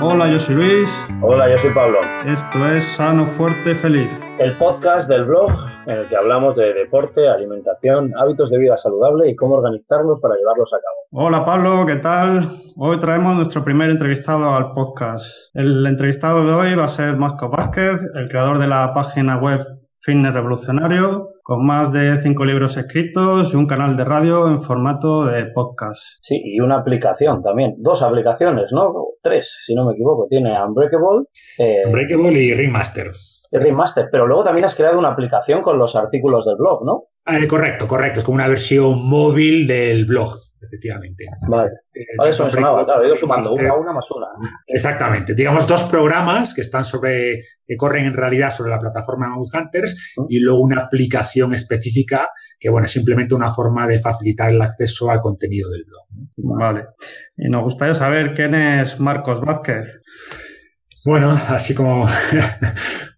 Hola, yo soy Luis. Hola, yo soy Pablo. Esto es Sano, Fuerte, Feliz. El podcast del blog en el que hablamos de deporte, alimentación, hábitos de vida saludable y cómo organizarlos para llevarlos a cabo. Hola Pablo, ¿qué tal? Hoy traemos nuestro primer entrevistado al podcast. El entrevistado de hoy va a ser Marcos Vázquez, el creador de la página web Fitness Revolucionario, con más de 5 libros escritos y un canal de radio en formato de podcast. Sí, y una aplicación también. 2 aplicaciones, ¿no? 3, si no me equivoco. Tiene Unbreakable. Unbreakable y Ringmaster. Ringmaster, pero luego también has creado una aplicación con los artículos del blog, ¿no? Correcto. Es como una versión móvil del blog, efectivamente. Vale. Eso me sonaba, claro, he ido sumando una más una. Exactamente. Digamos, 2 programas que corren en realidad sobre la plataforma Mount Hunters y luego una aplicación específica que, bueno, es simplemente una forma de facilitar el acceso al contenido del blog. Vale. Y nos gustaría saber quién es Marcos Vázquez. Bueno, así como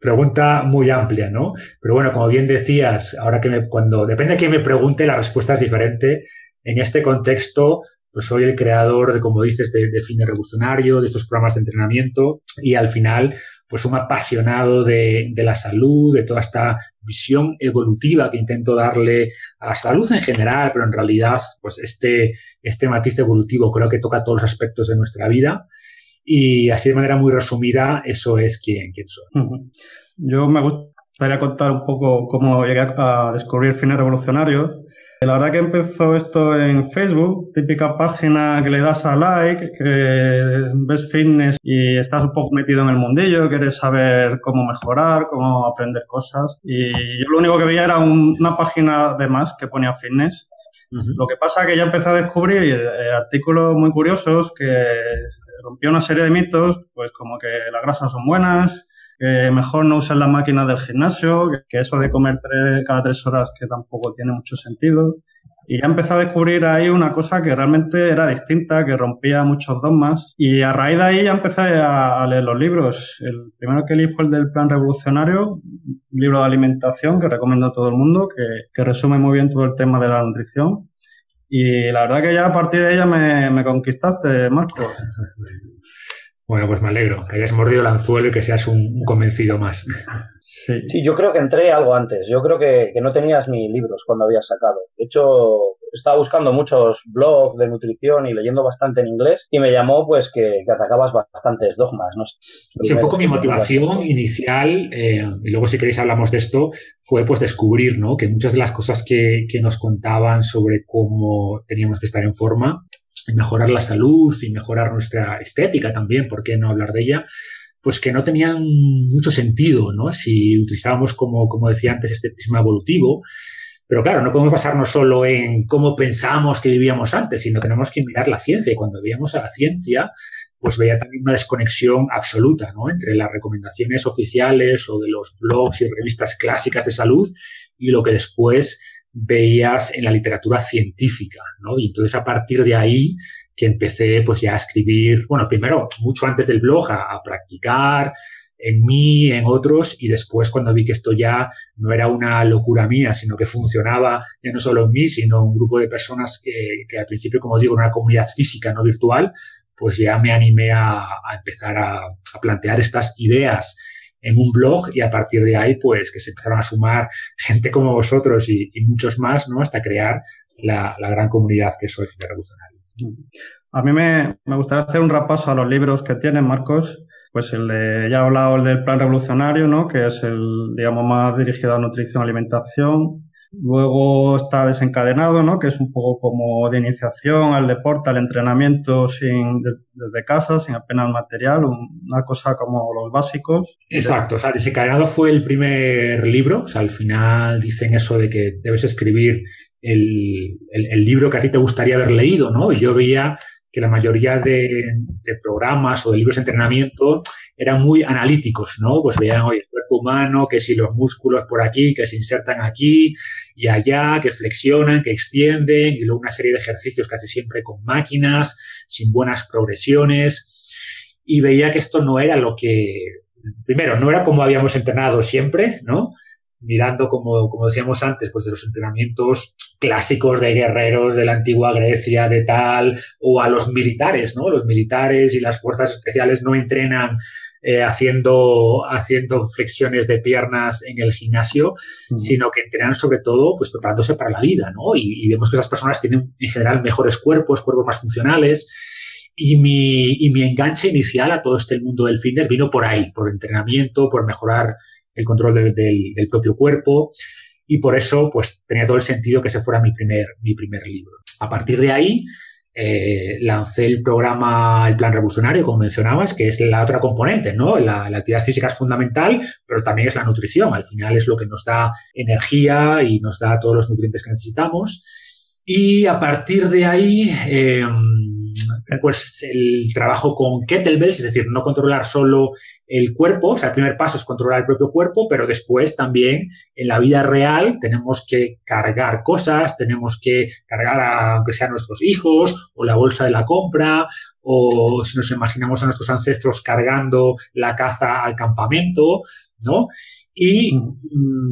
pregunta muy amplia, ¿no? Pero bueno, como bien decías, ahora que depende de quién me pregunte, la respuesta es diferente. En este contexto, pues soy el creador de, como dices, de Fitness Revolucionario, de estos programas de entrenamiento y al final, pues un apasionado de la salud, de toda esta visión evolutiva que intento darle a la salud en general, pero en realidad, pues este matiz evolutivo creo que toca todos los aspectos de nuestra vida. Y así de manera muy resumida, eso es quién soy. Yo me gustaría contar un poco cómo llegué a descubrir Fitness Revolucionario. La verdad que empezó esto en Facebook, típica página que le das a like, que ves fitness y estás un poco metido en el mundillo, quieres saber cómo mejorar, cómo aprender cosas. Y yo lo único que veía era una página de más que ponía fitness. Lo que pasa es que ya empecé a descubrir artículos muy curiosos que rompió una serie de mitos, pues como que las grasas son buenas, que mejor no usar las máquinas del gimnasio, que eso de comer cada 3 horas que tampoco tiene mucho sentido. Y ya empecé a descubrir ahí una cosa que realmente era distinta, que rompía muchos dogmas. Y a raíz de ahí ya empecé a leer los libros. El primero que leí fue el del Plan Revolucionario, un libro de alimentación que recomiendo a todo el mundo, que resume muy bien todo el tema de la nutrición. Y la verdad que ya a partir de ella me conquistaste, Marcos. Bueno, pues me alegro que hayas mordido el anzuelo y que seas un convencido más. Sí, yo creo que entré algo antes. Yo creo que no tenías ni libros cuando habías sacado. De hecho, estaba buscando muchos blogs de nutrición y leyendo bastante en inglés y me llamó pues que atacabas bastantes dogmas, ¿no? Sí, un poco mi motivación inicial, y luego si queréis hablamos de esto, fue pues descubrir, ¿no?, que muchas de las cosas que nos contaban sobre cómo teníamos que estar en forma, mejorar la salud y mejorar nuestra estética también, ¿por qué no hablar de ella?, pues que no tenían mucho sentido, ¿no?, si utilizábamos, como decía antes, este prisma evolutivo. Pero claro, no podemos basarnos solo en cómo pensamos que vivíamos antes, sino tenemos que mirar la ciencia. Y cuando veíamos a la ciencia, pues veía también una desconexión absoluta, ¿no?, entre las recomendaciones oficiales o de los blogs y revistas clásicas de salud y lo que después veías en la literatura científica, ¿no? Y entonces a partir de ahí que empecé pues ya a escribir, bueno, primero, mucho antes del blog, a practicar en mí, en otros, y después cuando vi que esto ya no era una locura mía, sino que funcionaba ya no solo en mí, sino un grupo de personas que al principio, como digo, era una comunidad física, no virtual, pues ya me animé a empezar a plantear estas ideas en un blog y a partir de ahí, pues que se empezaron a sumar gente como vosotros y muchos más, ¿no?, hasta crear la gran comunidad que soy Fitness Revolucionario. A mí me gustaría hacer un repaso a los libros que tienen, Marcos. Pues ya he hablado el del Plan Revolucionario, ¿no?, que es el, digamos, más dirigido a nutrición y alimentación. Luego está Desencadenado, ¿no?, que es un poco como de iniciación al deporte, al entrenamiento desde casa, sin apenas material, una cosa como los básicos. Exacto, o sea, Desencadenado fue el primer libro, o sea, al final dicen eso de que debes escribir el libro que a ti te gustaría haber leído, ¿no? Y yo veía que la mayoría de programas o de libros de entrenamiento eran muy analíticos, ¿no? Pues veían, oye, el cuerpo humano, que si los músculos por aquí, que se insertan aquí y allá, que flexionan, que extienden, y luego una serie de ejercicios casi siempre con máquinas, sin buenas progresiones. Y veía que esto no era lo que... Primero, no era como habíamos entrenado siempre, ¿no? mirando, como decíamos antes, pues de los entrenamientos clásicos de guerreros de la antigua Grecia, de tal, o a los militares, ¿no? Los militares y las fuerzas especiales no entrenan haciendo flexiones de piernas en el gimnasio, sino que entrenan sobre todo pues preparándose para la vida, ¿no? Y vemos que esas personas tienen en general mejores cuerpos más funcionales. Y mi enganche inicial a todo este mundo del fitness vino por ahí, por entrenamiento, por mejorar el control del propio cuerpo, y por eso pues tenía todo el sentido que ese fuera mi primer libro. A partir de ahí lancé el programa El Plan Revolucionario, como mencionabas, que es la otra componente, ¿no? La actividad física es fundamental, pero también es la nutrición. Al final es lo que nos da energía y nos da todos los nutrientes que necesitamos. Y a partir de ahí, pues el trabajo con kettlebells, es decir, no controlar solo el cuerpo, o sea, el primer paso es controlar el propio cuerpo, pero después también en la vida real tenemos que cargar cosas, tenemos que cargar aunque sean nuestros hijos o la bolsa de la compra, o si nos imaginamos a nuestros ancestros cargando la caza al campamento, ¿no? Y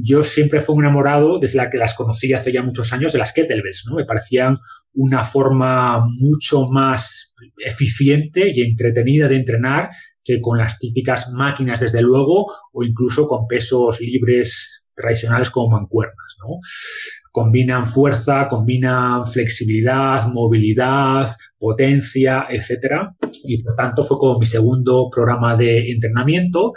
yo siempre fui un enamorado, desde la que las conocí hace ya muchos años, de las kettlebells, ¿no? Me parecían una forma mucho más eficiente y entretenida de entrenar que con las típicas máquinas, desde luego, o incluso con pesos libres tradicionales como mancuernas, ¿no? Combinan fuerza, combinan flexibilidad, movilidad, potencia, etcétera. Y por tanto fue como mi segundo programa de entrenamiento.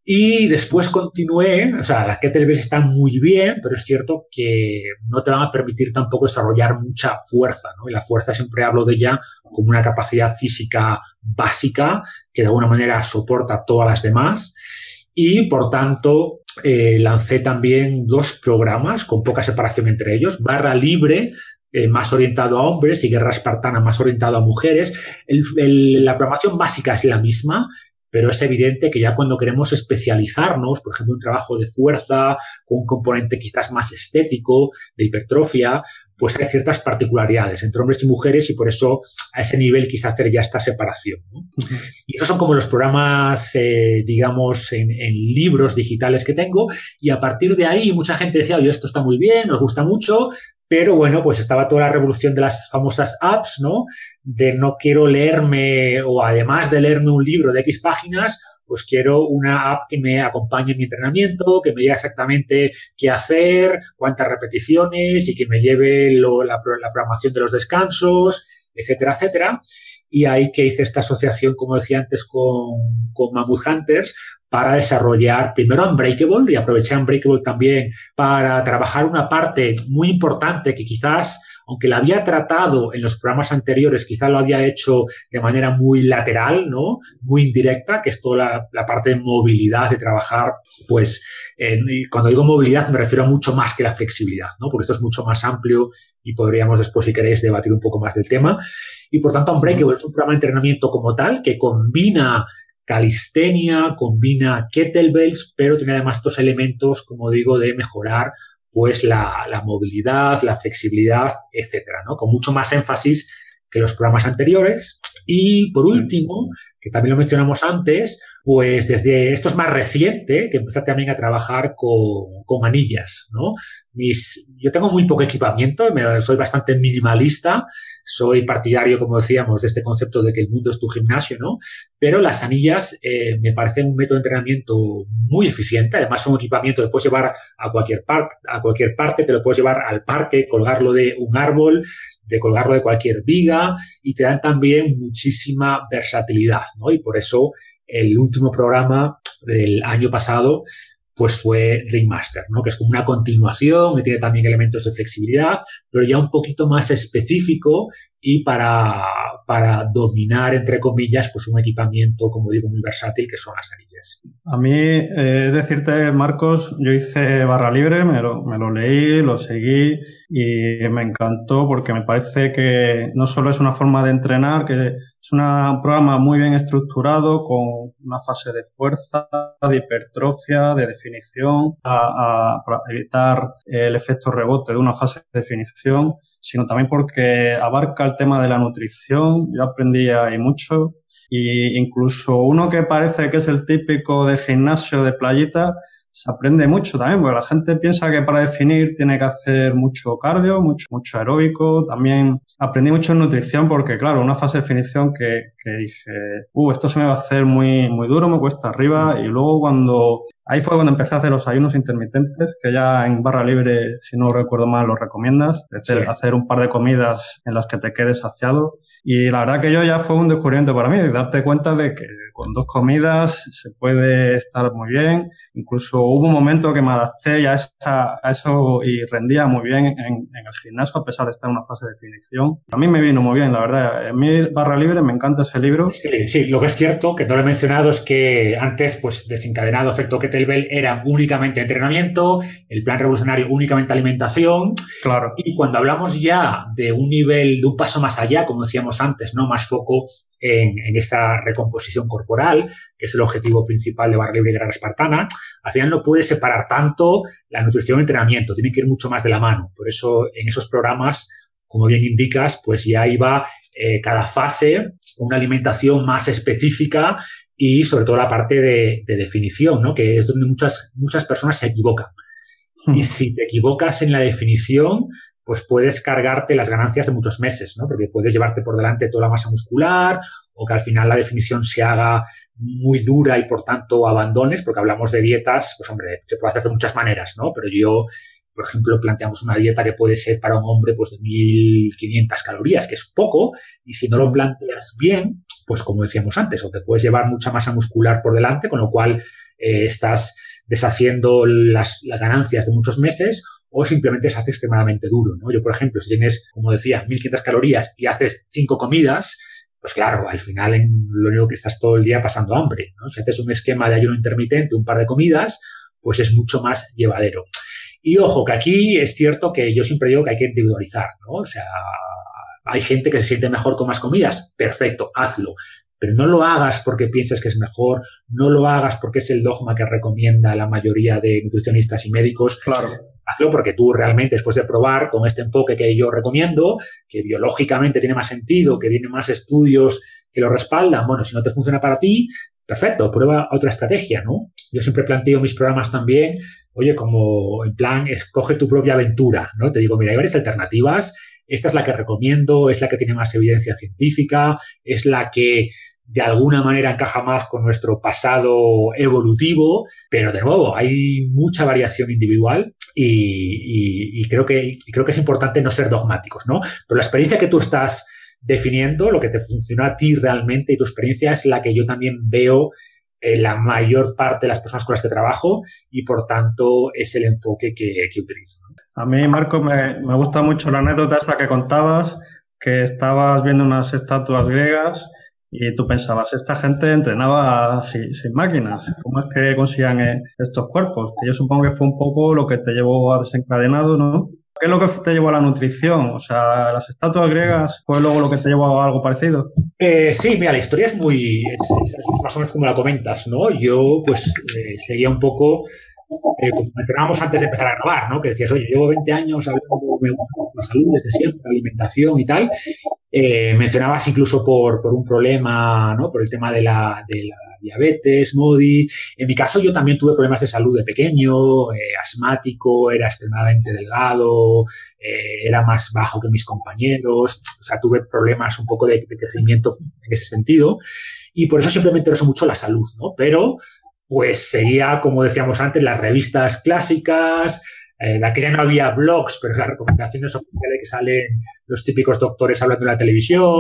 Y después continué, o sea, las kettlebells están muy bien, pero es cierto que no te van a permitir tampoco desarrollar mucha fuerza, ¿no? Y la fuerza siempre hablo de ella como una capacidad física básica que de alguna manera soporta todas las demás. Y por tanto, lancé también 2 programas con poca separación entre ellos: Barra Libre, más orientado a hombres, y Guerra Espartana, más orientado a mujeres. La programación básica es la misma, pero es evidente que ya cuando queremos especializarnos, por ejemplo, un trabajo de fuerza con un componente quizás más estético, de hipertrofia, pues hay ciertas particularidades entre hombres y mujeres, y por eso a ese nivel quise hacer ya esta separación, ¿no? Uh-huh. Y esos son como los programas, digamos, en libros digitales que tengo, y a partir de ahí mucha gente decía, oye, esto está muy bien, nos gusta mucho, pero bueno, pues estaba toda la revolución de las famosas apps, ¿no? De no quiero leerme, o además de leerme un libro de X páginas, pues quiero una app que me acompañe en mi entrenamiento, que me diga exactamente qué hacer, cuántas repeticiones, y que me lleve la programación de los descansos, etcétera, etcétera. Y ahí que hice esta asociación, como decía antes, con Mammoth Hunters, para desarrollar primero Unbreakable, y aproveché Unbreakable también para trabajar una parte muy importante que quizás, aunque la había tratado en los programas anteriores, quizás lo había hecho de manera muy lateral, ¿no? Muy indirecta, que es toda la parte de movilidad, de trabajar, pues, cuando digo movilidad me refiero a mucho más que la flexibilidad, ¿no? Porque esto es mucho más amplio y podríamos después, si queréis, debatir un poco más del tema. Y por tanto, Unbreakable es un programa de entrenamiento como tal que combina calistenia, combina kettlebells, pero tiene además 2 elementos, como digo, de mejorar pues la movilidad, la flexibilidad, etcétera, ¿no? Con mucho más énfasis que los programas anteriores. Y por último, que también lo mencionamos antes, pues desde esto es más reciente, que empecé también a trabajar con anillas, ¿no? Yo tengo muy poco equipamiento, soy bastante minimalista, soy partidario, como decíamos, de este concepto de que el mundo es tu gimnasio, ¿no? Pero las anillas me parecen un método de entrenamiento muy eficiente. Además, son equipamiento que puedes llevar a cualquier parte, te lo puedes llevar al parque, colgarlo de un árbol, de colgarlo de cualquier viga, y te dan también muchísima versatilidad, ¿no? Y por eso el último programa del año pasado pues fue Ringmaster, ¿no? Que es como una continuación, que tiene también elementos de flexibilidad, pero ya un poquito más específico y para dominar, entre comillas, pues un equipamiento, como digo, muy versátil, que son las anillas. A mí, decirte, Marcos, yo hice Barra Libre, me lo leí, lo seguí y me encantó, porque me parece que no solo es una forma de entrenar, que es un programa muy bien estructurado, con una fase de fuerza, de hipertrofia, de definición, para evitar el efecto rebote de una fase de definición, sino también porque abarca el tema de la nutrición. Yo aprendí ahí mucho, y incluso uno que parece que es el típico de gimnasio de playita, se aprende mucho también, porque la gente piensa que para definir tiene que hacer mucho cardio, mucho aeróbico. También aprendí mucho en nutrición porque, claro, una fase de definición que dije, esto se me va a hacer muy, muy duro, me cuesta arriba. Y luego ahí fue cuando empecé a hacer los ayunos intermitentes, que ya en barra libre, si no recuerdo mal, los recomiendas. Hacer un par de comidas en las que te quedes saciado. Y la verdad que yo ya fue un descubrimiento para mí, darte cuenta de que con 2 comidas se puede estar muy bien. Incluso hubo un momento que me adapté ya a eso y rendía muy bien en el gimnasio, a pesar de estar en una fase de definición. A mí me vino muy bien, la verdad. En mi barra libre me encanta ese libro. Sí, lo que es cierto, que no lo he mencionado, es que antes, pues, Desencadenado, Efecto Kettlebell era únicamente entrenamiento, el plan revolucionario únicamente alimentación. Claro. Y cuando hablamos ya de un nivel, de un paso más allá, como decíamos antes, ¿no? Más foco en esa recomposición corporal, que es el objetivo principal de barra libre y guerrera espartana, al final no puedes separar tanto la nutrición y el entrenamiento, tienen que ir mucho más de la mano. Por eso en esos programas, como bien indicas, pues ya iba cada fase una alimentación más específica y sobre todo la parte de definición, ¿no? Que es donde muchas personas se equivocan. Y si te equivocas en la definición, pues puedes cargarte las ganancias de muchos meses, ¿no? Porque puedes llevarte por delante toda la masa muscular o que al final la definición se haga muy dura y por tanto abandones, porque hablamos de dietas, pues hombre, se puede hacer de muchas maneras, ¿no? Pero por ejemplo, planteamos una dieta que puede ser para un hombre pues de 1.500 calorías, que es poco, y si no lo planteas bien, pues como decíamos antes, o te puedes llevar mucha masa muscular por delante, con lo cual estás deshaciendo las ganancias de muchos meses, o simplemente se hace extremadamente duro, ¿no? Yo, por ejemplo, si tienes, como decía, 1.500 calorías y haces 5 comidas, pues claro, al final lo único que estás todo el día pasando hambre, ¿no? Si haces un esquema de ayuno intermitente, un par de comidas, pues es mucho más llevadero. Y ojo, que aquí es cierto que yo siempre digo que hay que individualizar, ¿no? O sea, hay gente que se siente mejor con más comidas, perfecto, hazlo. Pero no lo hagas porque pienses que es mejor, no lo hagas porque es el dogma que recomienda la mayoría de nutricionistas y médicos. Claro. Hazlo porque tú realmente, después de probar con este enfoque que yo recomiendo, que biológicamente tiene más sentido, que tiene más estudios que lo respaldan, bueno, si no te funciona para ti, perfecto, prueba otra estrategia, ¿no? Yo siempre planteo mis programas también, oye, como en plan, escoge tu propia aventura, ¿no? Te digo, mira, hay varias alternativas, esta es la que recomiendo, es la que tiene más evidencia científica, es la que de alguna manera encaja más con nuestro pasado evolutivo, pero de nuevo, hay mucha variación individual y creo que es importante no ser dogmáticos, ¿no? Pero la experiencia que tú estás definiendo, lo que te funcionó a ti realmente y tu experiencia es la que yo también veo en la mayor parte de las personas con las que trabajo y, por tanto, es el enfoque que utilizo, ¿no? A mí, Marco, me gusta mucho la anécdota esa que contabas, que estabas viendo unas estatuas griegas y tú pensabas, esta gente entrenaba sin máquinas. ¿Cómo es que consiguen estos cuerpos? Que yo supongo que fue un poco lo que te llevó a Desencadenado, ¿no? ¿Qué es lo que te llevó a la nutrición? O sea, ¿las estatuas griegas fue luego lo que te llevó a algo parecido? Sí, mira, la historia es más o menos como la comentas, ¿no? Yo, pues, seguía un poco, como mencionábamos antes de empezar a grabar, ¿no? Que decías, oye, llevo 20 años hablando, me gusta la salud desde siempre, la alimentación y tal. Mencionabas incluso por un problema, ¿no? Por el tema de la diabetes, MODY. En mi caso, yo también tuve problemas de salud de pequeño, asmático, era extremadamente delgado, era más bajo que mis compañeros. O sea, tuve problemas un poco de crecimiento en ese sentido. Y por eso siempre me interesó mucho la salud, ¿no? Pero, pues, seguía, como decíamos antes, las revistas clásicas. De aquella no había blogs, pero las recomendaciones oficiales que salen los típicos doctores hablando en la televisión,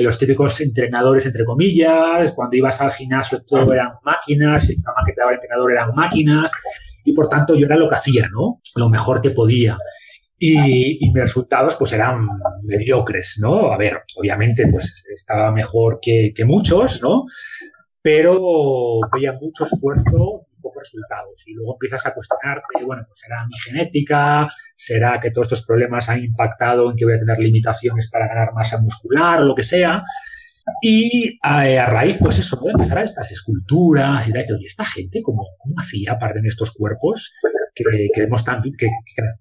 los típicos entrenadores, entre comillas, cuando ibas al gimnasio todo eran máquinas, el programa que te daba el entrenador eran máquinas, y por tanto yo era lo que hacía, ¿no? Lo mejor que podía. Y mis resultados pues eran mediocres, ¿no? A ver, obviamente pues estaba mejor que muchos, ¿no? Pero veía mucho esfuerzo y pocos resultados. Y luego empiezas a cuestionarte, bueno, pues será mi genética, será que todos estos problemas han impactado en que voy a tener limitaciones para ganar masa muscular o lo que sea. Y a raíz, pues eso, de empezar a estas esculturas y tal, oye, esta gente, ¿cómo hacía para tener estos cuerpos que vemos tan,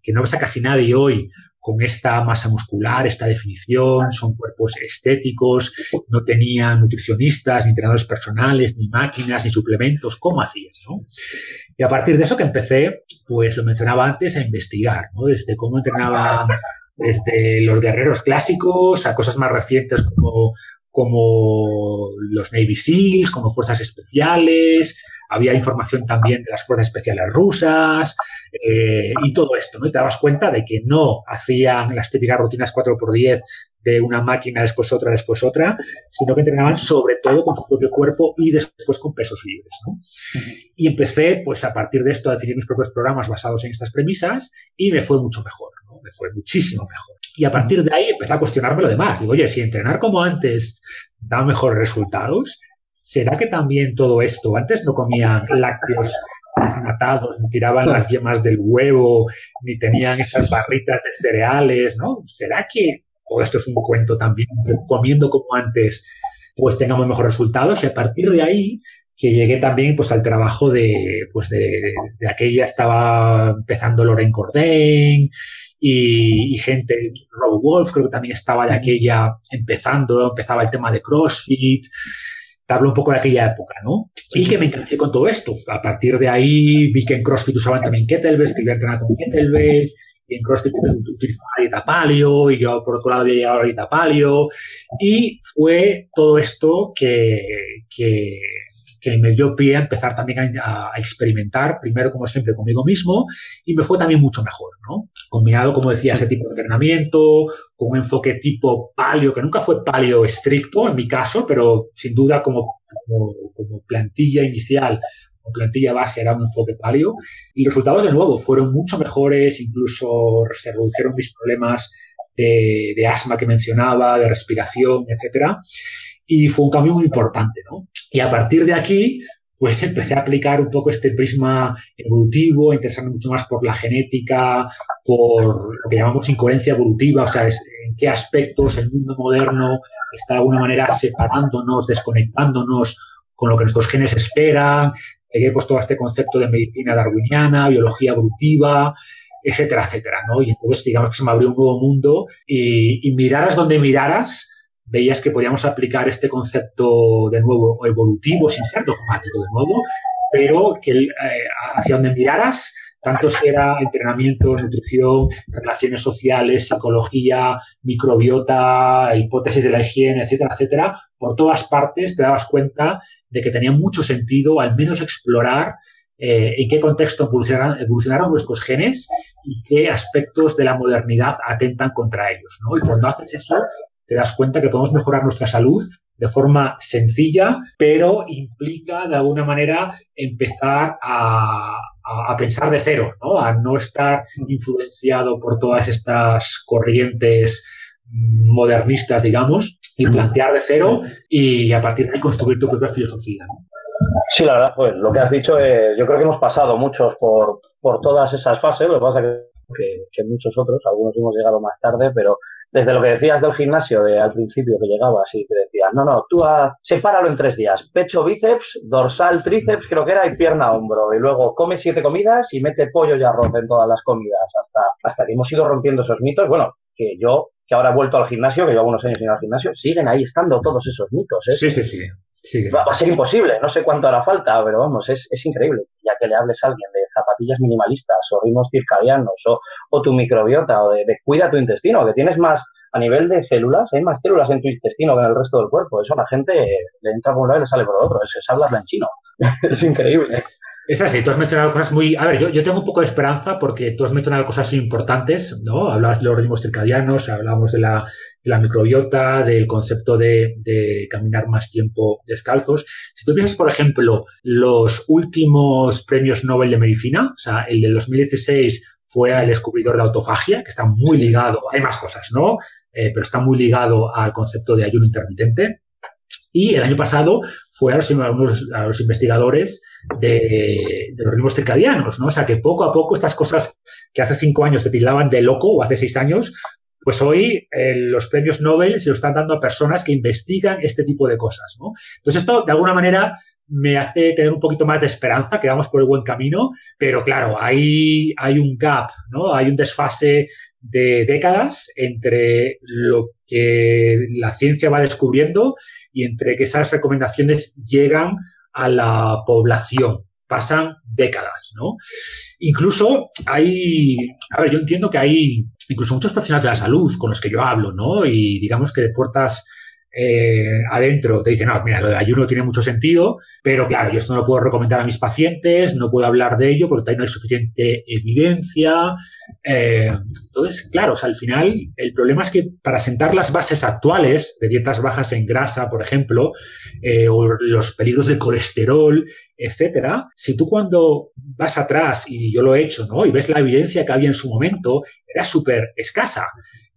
que no ves a casi nadie hoy con esta masa muscular, esta definición, son cuerpos estéticos, no tenían nutricionistas, ni entrenadores personales, ni máquinas, ni suplementos. ¿Cómo hacían, no? Y a partir de eso que empecé, pues lo mencionaba antes, a investigar, ¿no? Desde cómo entrenaban, desde los guerreros clásicos a cosas más recientes como los Navy SEALs, como fuerzas especiales. Había información también de las fuerzas especiales rusas y todo esto, ¿no? Y te dabas cuenta de que no hacían las típicas rutinas 4x10 de una máquina, después otra, sino que entrenaban sobre todo con su propio cuerpo y después con pesos libres, ¿no? Y empecé, pues a partir de esto, a definir mis propios programas basados en estas premisas y me fue mucho mejor, ¿no? Me fue muchísimo mejor. Y a partir de ahí empecé a cuestionarme lo demás. Digo, oye, si entrenar como antes da mejores resultados, ¿será que también todo esto? Antes no comían lácteos desnatados, ni tiraban las yemas del huevo, ni tenían estas barritas de cereales, ¿no? ¿Será que todo esto es un cuento también? Comiendo como antes, pues tengamos mejores resultados. Y a partir de ahí, que llegué también pues al trabajo de aquella, estaba empezando Lorraine Cordain y gente, Rob Wolf creo que también estaba de aquella empezaba el tema de CrossFit. Te hablo un poco de aquella época, ¿no? Y que me enganché con todo esto. A partir de ahí vi que en CrossFit usaban también kettlebells, que yo entrenaba con kettlebells, y en CrossFit utilizaba la dieta paleo, y yo por otro lado había llegado a la dieta paleo, y fue todo esto que me dio pie a empezar también a experimentar, primero como siempre conmigo mismo, y me fue también mucho mejor, ¿no? Combinado, como decía, ese tipo de entrenamiento, con un enfoque tipo paleo, que nunca fue paleo estricto en mi caso, pero sin duda como plantilla inicial o plantilla base era un enfoque paleo, y los resultados de nuevo fueron mucho mejores, incluso se redujeron mis problemas de asma que mencionaba, de respiración, etcétera, y fue un cambio muy importante, ¿no? Y a partir de aquí, pues empecé a aplicar un poco este prisma evolutivo, a interesarme mucho más por la genética, por lo que llamamos incoherencia evolutiva, o sea, en qué aspectos el mundo moderno está de alguna manera separándonos, desconectándonos con lo que nuestros genes esperan. Llegué pues todo este concepto de medicina darwiniana, biología evolutiva, etcétera, etcétera, ¿no? Y entonces digamos que se me abrió un nuevo mundo y miraras donde miraras, veías que podíamos aplicar este concepto de nuevo evolutivo, sin ser dogmático de nuevo, pero que hacia donde miraras, tanto si era entrenamiento, nutrición, relaciones sociales, psicología, microbiota, hipótesis de la higiene, etcétera, etcétera, por todas partes te dabas cuenta de que tenía mucho sentido al menos explorar en qué contexto evolucionaron nuestros genes y qué aspectos de la modernidad atentan contra ellos, ¿no? Y cuando haces eso, te das cuenta que podemos mejorar nuestra salud de forma sencilla, pero implica de alguna manera empezar a pensar de cero, ¿no? A no estar influenciado por todas estas corrientes modernistas, digamos, y plantear de cero y a partir de ahí construir tu propia filosofía, ¿no? Sí, la verdad, pues lo que has dicho, yo creo que hemos pasado muchos por todas esas fases, lo que pasa que muchos otros, algunos hemos llegado más tarde, pero desde lo que decías del gimnasio, al principio que llegabas y te decías, no, tú sepáralo en 3 días, pecho, bíceps, dorsal, tríceps, creo que era, y pierna, hombro, y luego come 7 comidas y mete pollo y arroz en todas las comidas, hasta que hemos ido rompiendo esos mitos. Bueno, que ahora he vuelto al gimnasio, que llevo unos años sin ir al gimnasio, siguen ahí estando todos esos mitos, ¿eh? Sí. Va a ser imposible, no sé cuánto hará falta, pero vamos, es increíble. Ya que le hables a alguien de zapatillas minimalistas o ritmos circadianos o tu microbiota o de cuida tu intestino, que tienes más, a nivel de células, hay más células en tu intestino que en el resto del cuerpo. Eso a la gente le entra por un lado y le sale por otro. Es hablarla en chino. Es increíble. Es así, tú has mencionado cosas muy... A ver, yo tengo un poco de esperanza porque tú has mencionado cosas muy importantes, ¿no? Hablabas de los ritmos circadianos, hablamos de la microbiota, del concepto de caminar más tiempo descalzos. Si tú piensas, por ejemplo, los últimos premios Nobel de Medicina, o sea, el del 2016 fue el descubridor de la autofagia, que está muy ligado, hay más cosas, ¿no? Pero está muy ligado al concepto de ayuno intermitente. Y el año pasado fue a los investigadores de los ritmos circadianos, ¿no? O sea, que poco a poco estas cosas que hace 5 años te tildaban de loco o hace 6 años, Pues hoy los premios Nobel se los están dando a personas que investigan este tipo de cosas, ¿no? Entonces esto, de alguna manera, me hace tener un poquito más de esperanza, que vamos por el buen camino, pero claro, hay un gap, ¿no? Hay un desfase de décadas entre lo que la ciencia va descubriendo y entre que esas recomendaciones llegan a la población. Pasan décadas, ¿no? Incluso yo entiendo que hay incluso muchos profesionales de la salud con los que yo hablo, ¿no? Y digamos que de puertas adentro te dicen, no, mira, lo del ayuno tiene mucho sentido, pero claro, yo esto no lo puedo recomendar a mis pacientes, no puedo hablar de ello porque todavía no hay suficiente evidencia. Entonces, claro, o sea, al final el problema es que para sentar las bases actuales de dietas bajas en grasa, por ejemplo, o los peligros del colesterol, etcétera, si tú cuando vas atrás, y yo lo he hecho, ¿no? Y ves la evidencia que había en su momento, era súper escasa.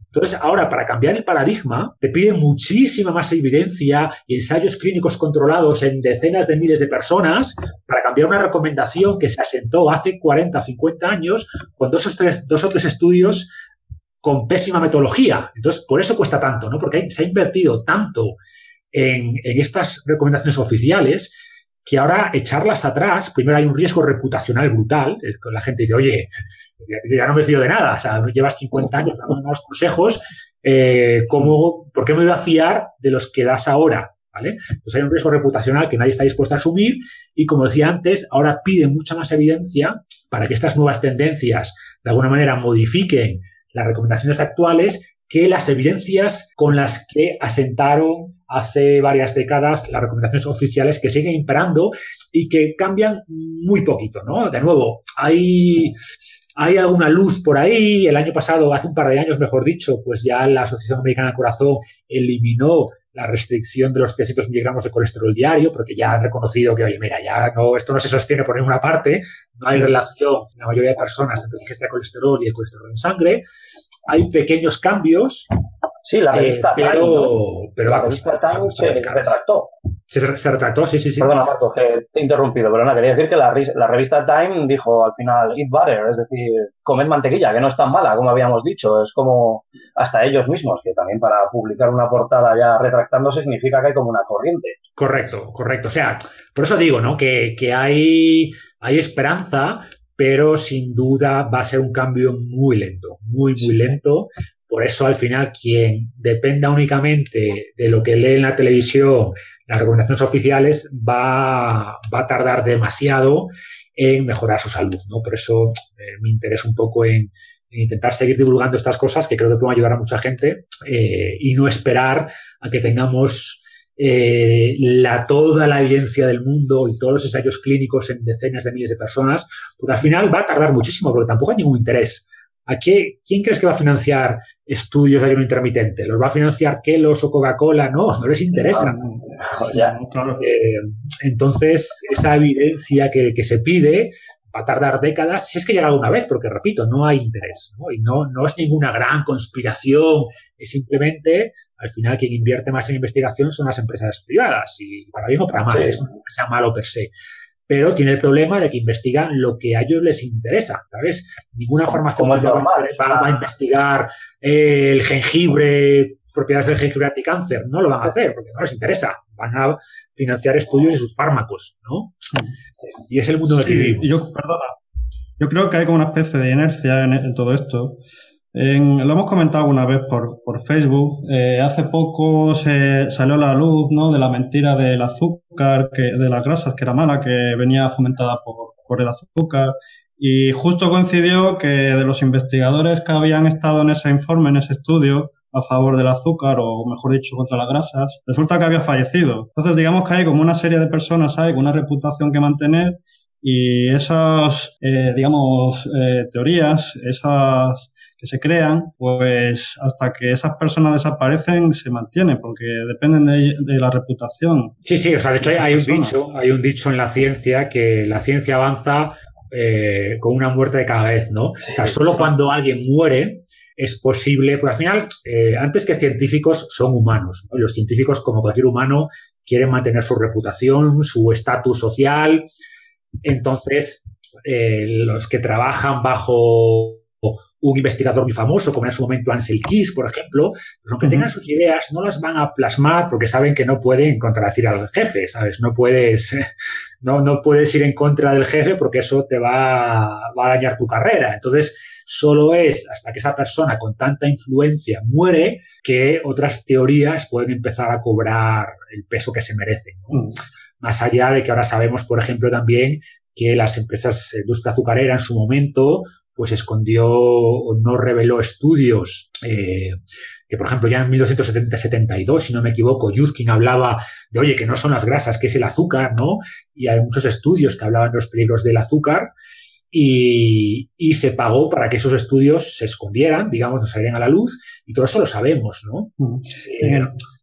Entonces, ahora, para cambiar el paradigma, te piden muchísima más evidencia y ensayos clínicos controlados en decenas de miles de personas para cambiar una recomendación que se asentó hace 40 o 50 años con dos o tres estudios con pésima metodología. Entonces, por eso cuesta tanto, ¿no? Porque se ha invertido tanto en estas recomendaciones oficiales que ahora echarlas atrás, primero hay un riesgo reputacional brutal. La gente dice, oye, ya no me fío de nada, o sea, llevas 50 años dando malos consejos, ¿por qué me voy a fiar de los que das ahora? ¿Vale? Entonces hay un riesgo reputacional que nadie está dispuesto a asumir y, como decía antes, ahora piden mucha más evidencia para que estas nuevas tendencias de alguna manera modifiquen las recomendaciones actuales que las evidencias con las que asentaron hace varias décadas las recomendaciones oficiales, que siguen imperando y que cambian muy poquito, ¿no? De nuevo, hay alguna luz por ahí. El año pasado, hace un par de años, mejor dicho, pues ya la Asociación Americana del Corazón eliminó la restricción de los 300 miligramos de colesterol diario, porque ya han reconocido que, oye, mira, ya no, esto no se sostiene por ninguna parte, no hay relación en la mayoría de personas entre la ingesta de colesterol y el colesterol en sangre. Hay pequeños cambios. Sí, la revista Time, ¿no? Pero la revista Time se retractó. Se retractó, sí. Perdona, Marco, que te he interrumpido, pero no, quería decir que la revista Time dijo al final, eat butter, es decir, comed mantequilla, que no es tan mala, como habíamos dicho. Es como hasta ellos mismos, que también para publicar una portada ya retractándose significa que hay como una corriente. Correcto. O sea, por eso digo, ¿no? Que hay esperanza, pero sin duda va a ser un cambio muy lento, muy lento. Por eso, al final, quien dependa únicamente de lo que lee en la televisión, las recomendaciones oficiales, va a tardar demasiado en mejorar su salud, ¿no? Por eso me interesa un poco en intentar seguir divulgando estas cosas que creo que pueden ayudar a mucha gente y no esperar a que tengamos toda la evidencia del mundo y todos los ensayos clínicos en decenas de miles de personas, porque al final va a tardar muchísimo, porque tampoco hay ningún interés. ¿Quién crees que va a financiar estudios de ayuno intermitente? ¿Los va a financiar Kellogg's o Coca-Cola? No les interesa. Entonces, esa evidencia que se pide va a tardar décadas, si es que llega alguna vez, porque, repito, no hay interés, ¿no? Y no es ninguna gran conspiración, es simplemente, al final, quien invierte más en investigación son las empresas privadas, y para bien o para mal, es no que sea malo per se. Pero tiene el problema de que investigan lo que a ellos les interesa, ¿sabes? Ninguna farmacéutica va a investigar el jengibre, propiedades del jengibre anticáncer. No lo van a hacer porque no les interesa. Van a financiar estudios de sus fármacos, ¿no? Y es el mundo en el que vivimos. Yo creo que hay como una especie de inercia en todo esto. Lo hemos comentado alguna vez por Facebook. Hace poco se salió a la luz, ¿no?, de la mentira del azúcar, de las grasas, que era mala, que venía fomentada por el azúcar. Y justo coincidió que de los investigadores que habían estado en ese informe, en ese estudio, a favor del azúcar, o mejor dicho, contra las grasas, resulta que había fallecido. Entonces, digamos que hay como una serie de personas, con una reputación que mantener, y esas, teorías, esas que se crean, pues hasta que esas personas desaparecen se mantienen, porque dependen de la reputación. Sí, o sea, de hecho hay un dicho en la ciencia, que la ciencia avanza con una muerte de cada vez, ¿no? O sea, solo cuando alguien muere es posible, porque al final, antes que científicos, son humanos, ¿no? Y los científicos, como cualquier humano, quieren mantener su reputación, su estatus social. Entonces, los que trabajan bajo un investigador muy famoso, como en su momento Ansel Keys, por ejemplo, pues aunque tengan sus ideas, no las van a plasmar porque saben que no pueden contradecir al jefe, ¿sabes? No puedes ir en contra del jefe porque eso te va a dañar tu carrera. Entonces, solo es hasta que esa persona con tanta influencia muere que otras teorías pueden empezar a cobrar el peso que se merecen, ¿no? Más allá de que ahora sabemos, por ejemplo, también que las empresas de industria azucarera en su momento pues escondió o no reveló estudios que, por ejemplo, ya en 1972, si no me equivoco, Yudkin hablaba de, oye, que no son las grasas, que es el azúcar, ¿no? Y hay muchos estudios que hablaban de los peligros del azúcar y se pagó para que esos estudios se escondieran, digamos, no salieran a la luz, y todo eso lo sabemos, ¿no?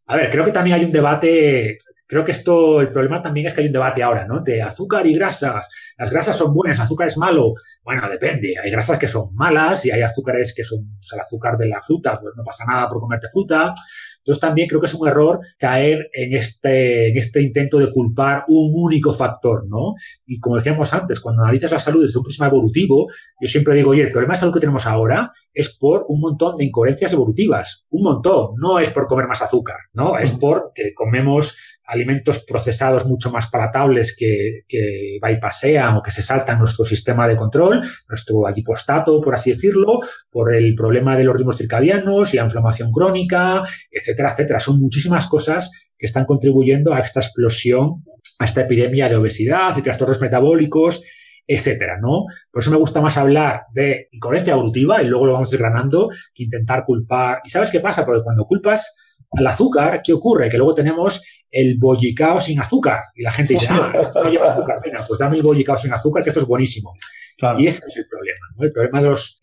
A ver, creo que también hay un debate. Creo que el problema también es que hay un debate ahora, ¿no? De azúcar y grasas. Las grasas son buenas, el azúcar es malo. Bueno, depende. Hay grasas que son malas y hay azúcares que son, o sea, el azúcar de la fruta, pues no pasa nada por comerte fruta. Entonces también creo que es un error caer en este intento de culpar un único factor, ¿no? Y como decíamos antes, cuando analizas la salud desde un prisma evolutivo, yo siempre digo, oye, el problema de salud que tenemos ahora es por un montón de incoherencias evolutivas. Un montón. No es por comer más azúcar, ¿no? Es porque comemos alimentos procesados mucho más palatables que bypassean o que se saltan nuestro sistema de control, nuestro adipostato, por así decirlo, por el problema de los ritmos circadianos y la inflamación crónica, etcétera, etcétera. Son muchísimas cosas que están contribuyendo a esta explosión, a esta epidemia de obesidad y trastornos metabólicos, etcétera, ¿no? Por eso me gusta más hablar de incoherencia evolutiva y luego lo vamos desgranando que intentar culpar. ¿Y sabes qué pasa? Porque cuando culpas al azúcar, ¿qué ocurre? Que luego tenemos el bollicao sin azúcar. Y la gente dice, esto no lleva azúcar. Venga, pues dame el bollicao sin azúcar, que esto es buenísimo. Claro. Y ese es el problema, ¿no? El problema de los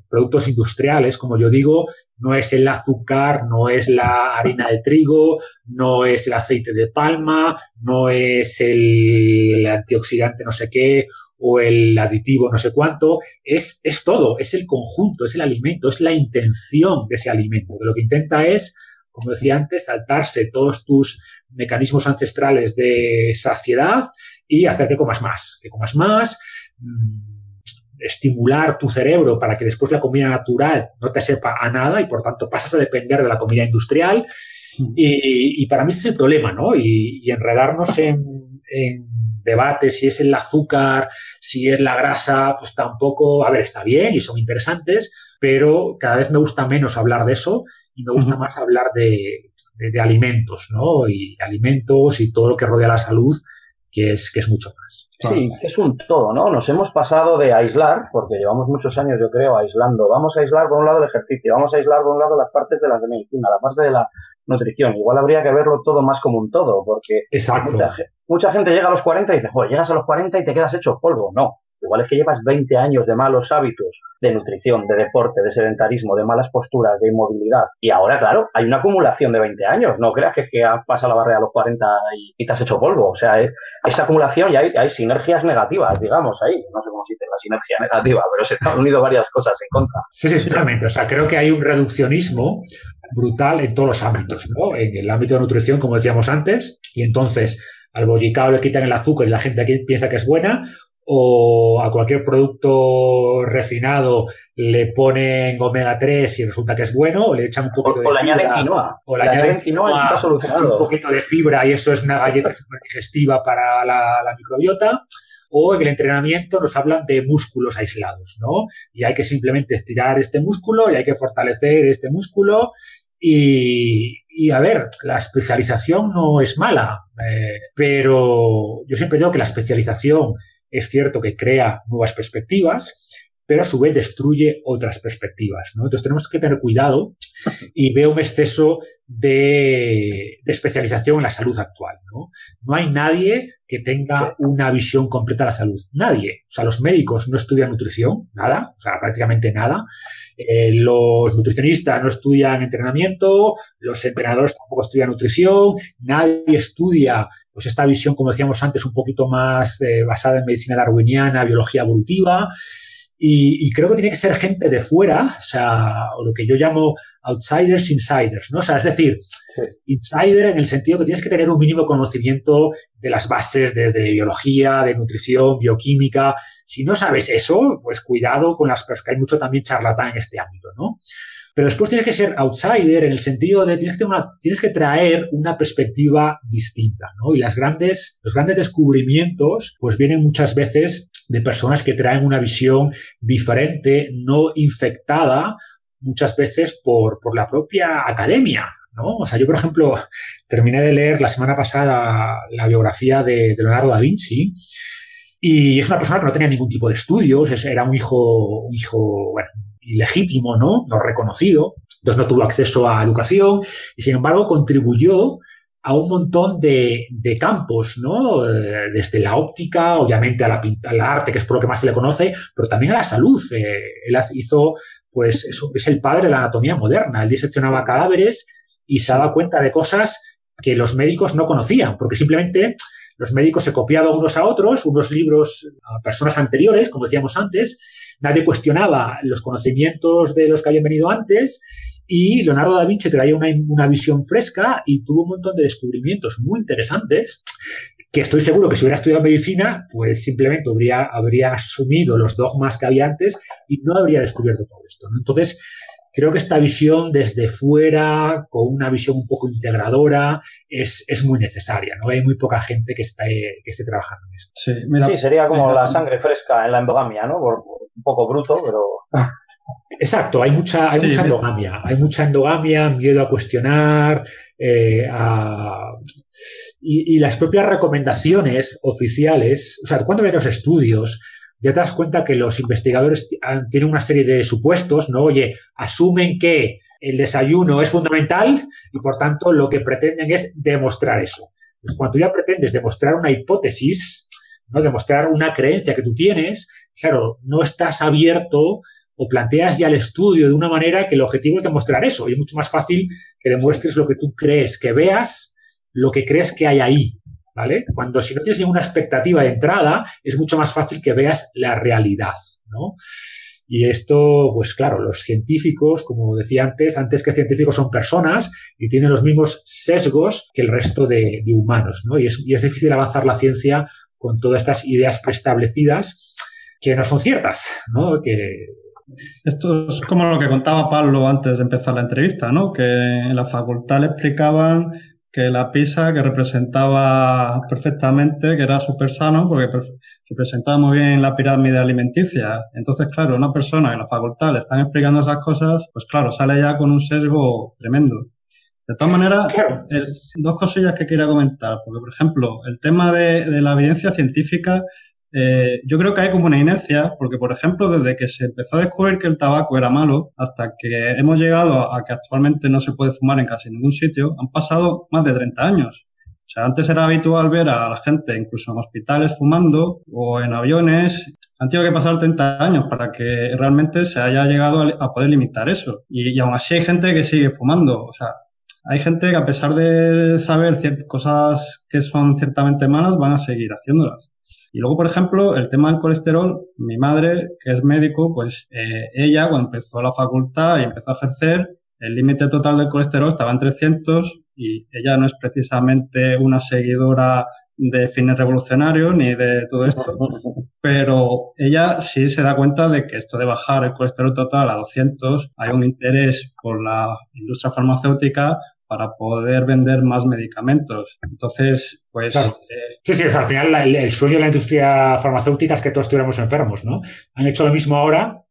productos industriales, como yo digo, no es el azúcar, no es la harina de trigo, no es el aceite de palma, no es el antioxidante no sé qué o el aditivo no sé cuánto. Es todo, es el conjunto, es el alimento, es la intención de ese alimento. Que lo que intenta es, como decía antes, saltarse todos tus mecanismos ancestrales de saciedad y hacer que comas más, estimular tu cerebro para que después la comida natural no te sepa a nada y por tanto pasas a depender de la comida industrial y para mí ese es el problema, ¿no? Y enredarnos en debates si es el azúcar, si es la grasa, pues tampoco, a ver, está bien y son interesantes, pero cada vez me gusta menos hablar de eso y me gusta más hablar de alimentos, ¿no? Y alimentos y todo lo que rodea la salud, que es mucho más. Sí, es un todo, ¿no? Nos hemos pasado de aislar, porque llevamos muchos años, yo creo, aislando. Vamos a aislar por un lado el ejercicio, vamos a aislar por un lado las partes de la medicina, la parte de la nutrición. Igual habría que verlo todo más como un todo, porque mucha gente llega a los 40 y dice, joder, llegas a los 40 y te quedas hecho polvo. No. Igual es que llevas 20 años de malos hábitos de nutrición, de deporte, de sedentarismo, de malas posturas, de inmovilidad. Y ahora, claro, hay una acumulación de 20 años. No creas que es que has pasado la barrera a los 40 y te has hecho polvo. O sea, esa acumulación y hay sinergias negativas, digamos, ahí. No sé cómo se dice la sinergia negativa, pero se han unido varias cosas en contra. Sí, totalmente. O sea, creo que hay un reduccionismo brutal en todos los ámbitos, ¿no? En el ámbito de nutrición, como decíamos antes, y entonces al bollicao le quitan el azúcar y la gente aquí piensa que es buena, o a cualquier producto refinado le ponen omega 3 y resulta que es bueno, o le echan un poquito de fibra. O le añaden quinoa, un poquito de fibra y eso es una galleta super digestiva para la microbiota. O en el entrenamiento nos hablan de músculos aislados, ¿no? Y hay que simplemente estirar este músculo y hay que fortalecer este músculo. Y a ver, la especialización no es mala, pero yo siempre digo que la especialización es cierto que crea nuevas perspectivas, pero a su vez destruye otras perspectivas, ¿no? Entonces tenemos que tener cuidado y veo un exceso de especialización en la salud actual, ¿no? No hay nadie que tenga una visión completa de la salud. Nadie. O sea, los médicos no estudian nutrición, nada, o sea, prácticamente nada. Los nutricionistas no estudian entrenamiento, los entrenadores tampoco estudian nutrición, nadie estudia pues esta visión, como decíamos antes, un poquito más basada en medicina darwiniana, biología evolutiva. Y creo que tiene que ser gente de fuera, o sea, o lo que yo llamo outsiders, insiders, ¿no? O sea, es decir, Insider en el sentido que tienes que tener un mínimo conocimiento de las bases desde biología, de nutrición, bioquímica. Si no sabes eso, pues cuidado con las personas, que hay mucho también charlatán en este ámbito, ¿no? Pero después tienes que ser outsider en el sentido de tienes que traer una perspectiva distinta, ¿no? Y los grandes descubrimientos pues vienen muchas veces de personas que traen una visión diferente, no infectada muchas veces por la propia academia, ¿no? O sea, yo, por ejemplo, terminé de leer la semana pasada la biografía de Leonardo da Vinci y es una persona que no tenía ningún tipo de estudios, era un hijo, bueno, ilegítimo, ¿no? No reconocido, entonces no tuvo acceso a educación y, sin embargo, contribuyó a un montón de campos, ¿no? Desde la óptica, obviamente, al arte, que es por lo que más se le conoce, pero también a la salud. Él hizo, pues, es el padre de la anatomía moderna. Él diseccionaba cadáveres y se daba cuenta de cosas que los médicos no conocían, porque simplemente los médicos se copiaban unos a otros, unos libros a personas anteriores, como decíamos antes, nadie cuestionaba los conocimientos de los que habían venido antes y Leonardo da Vinci traía una visión fresca y tuvo un montón de descubrimientos muy interesantes que estoy seguro que si hubiera estudiado medicina, pues simplemente habría asumido los dogmas que había antes y no habría descubierto todo esto, ¿no? Entonces, creo que esta visión desde fuera, con una visión un poco integradora, es muy necesaria, ¿no? Hay muy poca gente que esté trabajando en esto. Sí, sería como la sangre fresca en la endogamia, ¿no? Un poco bruto, pero... Exacto, hay mucha endogamia. Hay mucha endogamia, miedo a cuestionar, y las propias recomendaciones oficiales. O sea, cuando ves los estudios, ya te das cuenta que los investigadores tienen una serie de supuestos, ¿no? Oye, asumen que el desayuno es fundamental y, por tanto, lo que pretenden es demostrar eso. Pues cuando ya pretendes demostrar una hipótesis, ¿no? Demostrar una creencia que tú tienes, claro, no estás abierto o planteas ya el estudio de una manera que el objetivo es demostrar eso. Y es mucho más fácil que demuestres lo que tú crees, que veas lo que crees que hay ahí, ¿vale? Cuando si no tienes ninguna expectativa de entrada, es mucho más fácil que veas la realidad, ¿no? Y esto, pues claro, los científicos, como decía antes que científicos son personas y tienen los mismos sesgos que el resto de humanos, ¿no? Y es difícil avanzar la ciencia con todas estas ideas preestablecidas que no son ciertas, ¿no? Esto es como lo que contaba Pablo antes de empezar la entrevista, ¿no? Que en la facultad le explicaban que la pizza, que representaba perfectamente, que era súper sano, porque representaba muy bien la pirámide alimenticia. Entonces, claro, una persona en la facultad le están explicando esas cosas, pues claro, sale ya con un sesgo tremendo. De todas maneras, claro, dos cosillas que quería comentar, porque, por ejemplo, el tema de la evidencia científica, yo creo que hay como una inercia, porque, por ejemplo, desde que se empezó a descubrir que el tabaco era malo hasta que hemos llegado a que actualmente no se puede fumar en casi ningún sitio, han pasado más de 30 años. O sea, antes era habitual ver a la gente, incluso en hospitales, fumando o en aviones. Han tenido que pasar 30 años para que realmente se haya llegado a poder limitar eso. Y aún así hay gente que sigue fumando. O sea, hay gente que, a pesar de saber cosas que son ciertamente malas, van a seguir haciéndolas. Y luego, por ejemplo, el tema del colesterol, mi madre, que es médico, pues ella, cuando empezó la facultad y empezó a ejercer, el límite total del colesterol estaba en 300 y ella no es precisamente una seguidora de fines revolucionarios ni de todo esto, pero ella sí se da cuenta de que esto de bajar el colesterol total a 200, hay un interés por la industria farmacéutica para poder vender más medicamentos. Entonces, pues... Claro. Sí, o sea, al final el sueño de la industria farmacéutica es que todos estuviéramos enfermos, ¿no? Han hecho lo mismo ahora,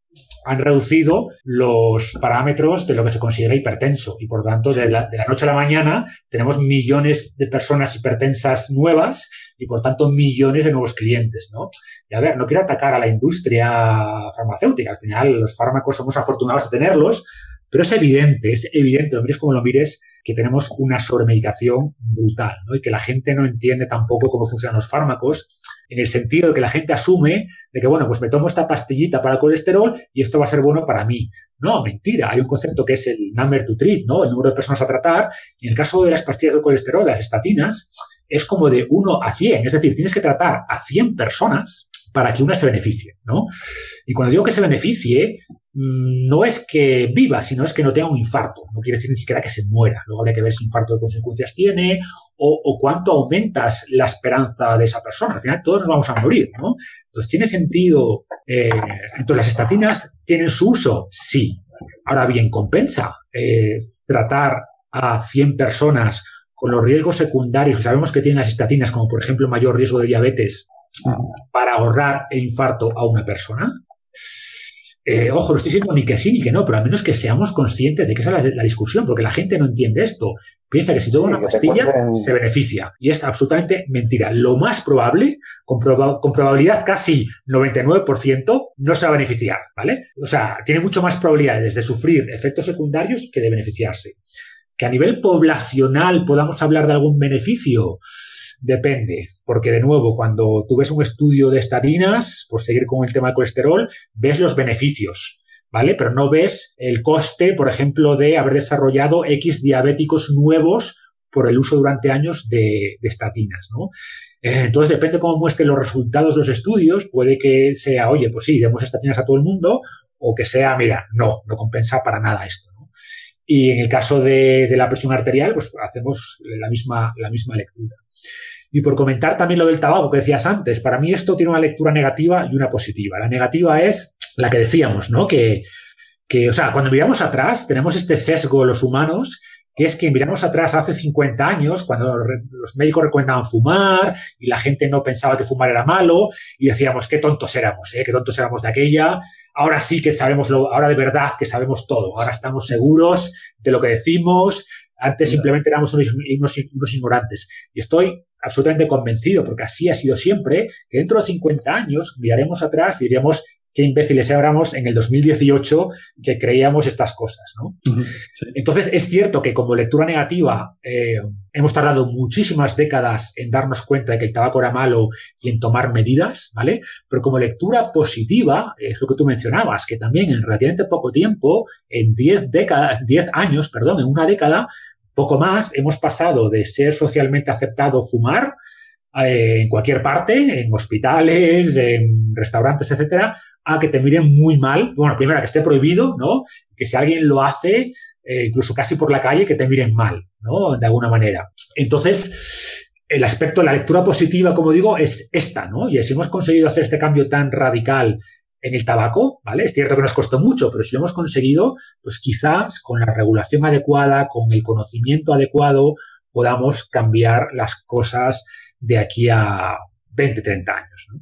han reducido los parámetros de lo que se considera hipertenso y, por lo tanto, de la noche a la mañana tenemos millones de personas hipertensas nuevas y, por tanto, millones de nuevos clientes, ¿no? Y a ver, no quiero atacar a la industria farmacéutica. Al final, los fármacos somos afortunados de tenerlos, pero es evidente, lo mires como lo mires, que tenemos una sobremedicación brutal, ¿no? Y que la gente no entiende tampoco cómo funcionan los fármacos, en el sentido de que la gente asume de que, bueno, pues me tomo esta pastillita para el colesterol y esto va a ser bueno para mí. No, mentira. Hay un concepto que es el number to treat, ¿no? El número de personas a tratar. Y en el caso de las pastillas de colesterol, las estatinas, es como de 1 a 100. Es decir, tienes que tratar a 100 personas para que una se beneficie, ¿no? Y cuando digo que se beneficie, no es que viva, sino es que no tenga un infarto. No quiere decir ni siquiera que se muera. Luego habría que ver si infarto de consecuencias tiene o cuánto aumentas la esperanza de esa persona. Al final todos nos vamos a morir, ¿no? Entonces, ¿tiene sentido? Entonces, ¿las estatinas tienen su uso? Sí. Ahora bien, ¿compensa tratar a 100 personas con los riesgos secundarios que sabemos que tienen las estatinas, como por ejemplo mayor riesgo de diabetes, para ahorrar el infarto a una persona? Ojo, no estoy diciendo ni que sí ni que no, pero al menos que seamos conscientes de que esa es la discusión, porque la gente no entiende esto. Piensa que si toma una pastilla se beneficia, y es absolutamente mentira. Lo más probable, con probabilidad casi 99%, no se va a beneficiar, ¿vale? O sea, tiene mucho más probabilidades de sufrir efectos secundarios que de beneficiarse. Que a nivel poblacional podamos hablar de algún beneficio, depende, porque de nuevo, cuando tú ves un estudio de estatinas, por seguir con el tema del colesterol, ves los beneficios, ¿vale? Pero no ves el coste, por ejemplo, de haber desarrollado X diabéticos nuevos por el uso durante años de estatinas, ¿no? Entonces, depende de cómo muestren los resultados de los estudios, puede que sea, oye, pues sí, demos estatinas a todo el mundo, o que sea, mira, no compensa para nada esto, ¿no? Y en el caso de la presión arterial, pues hacemos la misma lectura. Y por comentar también lo del tabaco que decías antes, para mí esto tiene una lectura negativa y una positiva. La negativa es la que decíamos, ¿no? Que o sea, cuando miramos atrás, tenemos este sesgo los humanos, que es que miramos atrás hace 50 años, cuando los médicos recomendaban fumar y la gente no pensaba que fumar era malo, y decíamos, qué tontos éramos, qué tontos éramos de aquella. Ahora sí que sabemos, ahora de verdad que sabemos todo. Ahora estamos seguros de lo que decimos. Antes simplemente éramos unos ignorantes. Y estoy absolutamente convencido, porque así ha sido siempre, que dentro de 50 años miraremos atrás y diríamos qué imbéciles éramos en el 2018 que creíamos estas cosas, ¿no? Sí. Entonces, es cierto que como lectura negativa hemos tardado muchísimas décadas en darnos cuenta de que el tabaco era malo y en tomar medidas, ¿vale? Pero como lectura positiva, es lo que tú mencionabas, que también en relativamente poco tiempo, en 10 años, en una década, poco más, hemos pasado de ser socialmente aceptado fumar en cualquier parte, en hospitales, en restaurantes, etcétera, a que te miren muy mal. Bueno, primero, que esté prohibido, ¿no? Que si alguien lo hace, incluso casi por la calle, que te miren mal, ¿no? De alguna manera. Entonces, el aspecto, la lectura positiva, como digo, es esta, ¿no? Y si hemos conseguido hacer este cambio tan radical en el tabaco, ¿vale? Es cierto que nos costó mucho, pero si lo hemos conseguido, pues quizás con la regulación adecuada, con el conocimiento adecuado, podamos cambiar las cosas de aquí a 20, 30 años, ¿no?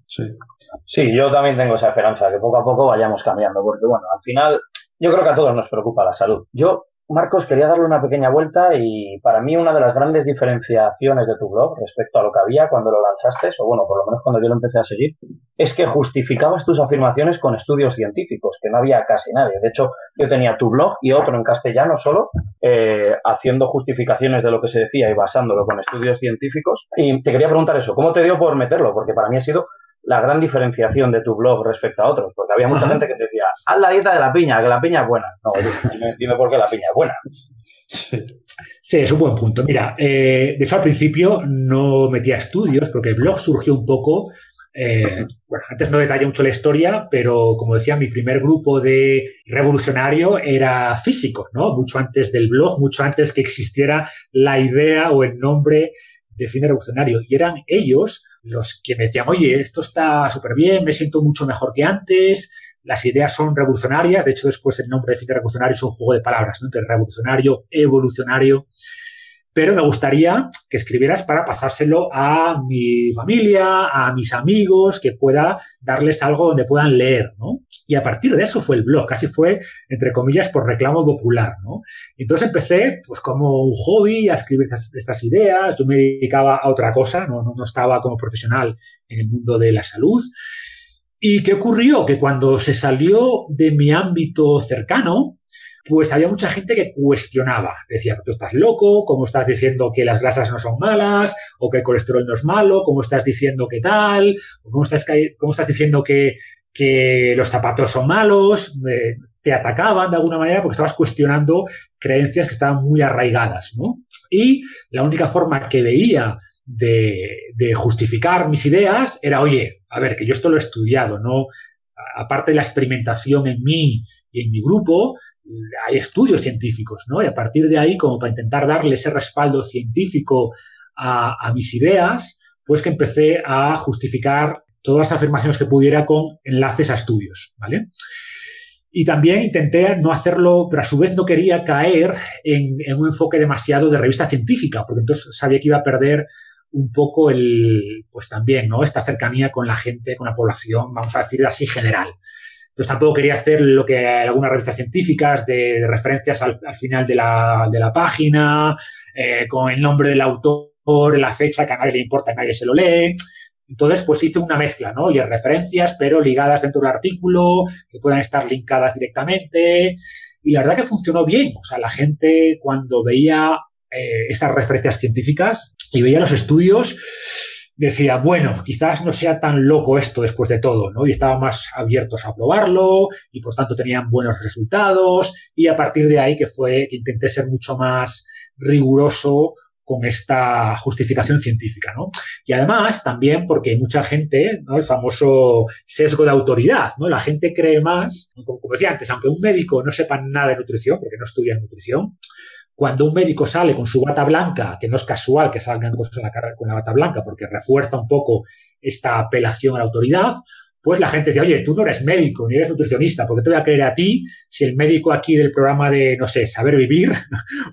Sí, yo también tengo esa esperanza, que poco a poco vayamos cambiando, porque bueno, al final yo creo que a todos nos preocupa la salud. Yo, Marcos, quería darle una pequeña vuelta y para mí una de las grandes diferenciaciones de tu blog respecto a lo que había cuando lo lanzaste, o bueno, por lo menos cuando yo lo empecé a seguir, es que justificabas tus afirmaciones con estudios científicos, que no había casi nadie. De hecho, yo tenía tu blog y otro en castellano solo, haciendo justificaciones de lo que se decía y basándolo con estudios científicos. Y te quería preguntar eso, ¿cómo te dio por meterlo? Porque para mí ha sido la gran diferenciación de tu blog respecto a otros, porque había mucha gente que te decía, haz la dieta de la piña, que la piña es buena. No, dime por qué la piña es buena. Sí, es un buen punto. Mira, de hecho al principio no metía estudios, porque el blog surgió un poco, bueno, antes no detallé mucho la historia, pero como decía, mi primer grupo de revolucionario era físico, ¿no? Mucho antes del blog, mucho antes que existiera la idea o el nombre de Fin de Revolucionario. Y eran ellos los que me decían, oye, esto está súper bien, me siento mucho mejor que antes, las ideas son revolucionarias. De hecho, después el nombre de Fin de Revolucionario es un juego de palabras, ¿no? Entre revolucionario, evolucionario. Pero me gustaría que escribieras para pasárselo a mi familia, a mis amigos, que pueda darles algo donde puedan leer, ¿no? Y a partir de eso fue el blog, casi fue, entre comillas, por reclamo popular, ¿no? Entonces empecé, pues, como un hobby a escribir estas ideas. Yo me dedicaba a otra cosa, no estaba como profesional en el mundo de la salud. ¿Y qué ocurrió? Que cuando se salió de mi ámbito cercano, pues había mucha gente que cuestionaba. Decía, tú estás loco, ¿cómo estás diciendo que las grasas no son malas? ¿O que el colesterol no es malo? ¿Cómo estás diciendo que tal? ¿O cómo estás diciendo que los zapatos son malos? Te atacaban de alguna manera porque estabas cuestionando creencias que estaban muy arraigadas, ¿no? Y la única forma que veía de justificar mis ideas era, oye, a ver, que yo esto lo he estudiado, no aparte de la experimentación en mí y en mi grupo, hay estudios científicos, ¿no? Y a partir de ahí, como para intentar darle ese respaldo científico a mis ideas, pues que empecé a justificar todas las afirmaciones que pudiera con enlaces a estudios, ¿vale? Y también intenté no hacerlo, pero a su vez no quería caer en un enfoque demasiado de revista científica, porque entonces sabía que iba a perder un poco pues también, ¿no? Esta cercanía con la gente, con la población, vamos a decir así, general. Entonces tampoco quería hacer lo que algunas revistas científicas de referencias al final de la página, con el nombre del autor, la fecha, que a nadie le importa, a nadie se lo lee. Entonces, pues hice una mezcla, ¿no? Y referencias, pero ligadas dentro del artículo, que puedan estar linkadas directamente. Y la verdad que funcionó bien. O sea, la gente cuando veía estas referencias científicas y veía los estudios, decía, bueno, quizás no sea tan loco esto después de todo, ¿no? Y estaban más abiertos a probarlo y por tanto tenían buenos resultados, y a partir de ahí que intenté ser mucho más riguroso con esta justificación científica, ¿no? Y además también porque mucha gente, ¿no? El famoso sesgo de autoridad, ¿no? La gente cree más, como decía antes, aunque un médico no sepa nada de nutrición, porque no estudia nutrición, cuando un médico sale con su bata blanca, que no es casual que salgan con la bata blanca porque refuerza un poco esta apelación a la autoridad, pues la gente dice, oye, tú no eres médico ni eres nutricionista, ¿por qué te voy a creer a ti si el médico aquí del programa de, no sé, Saber Vivir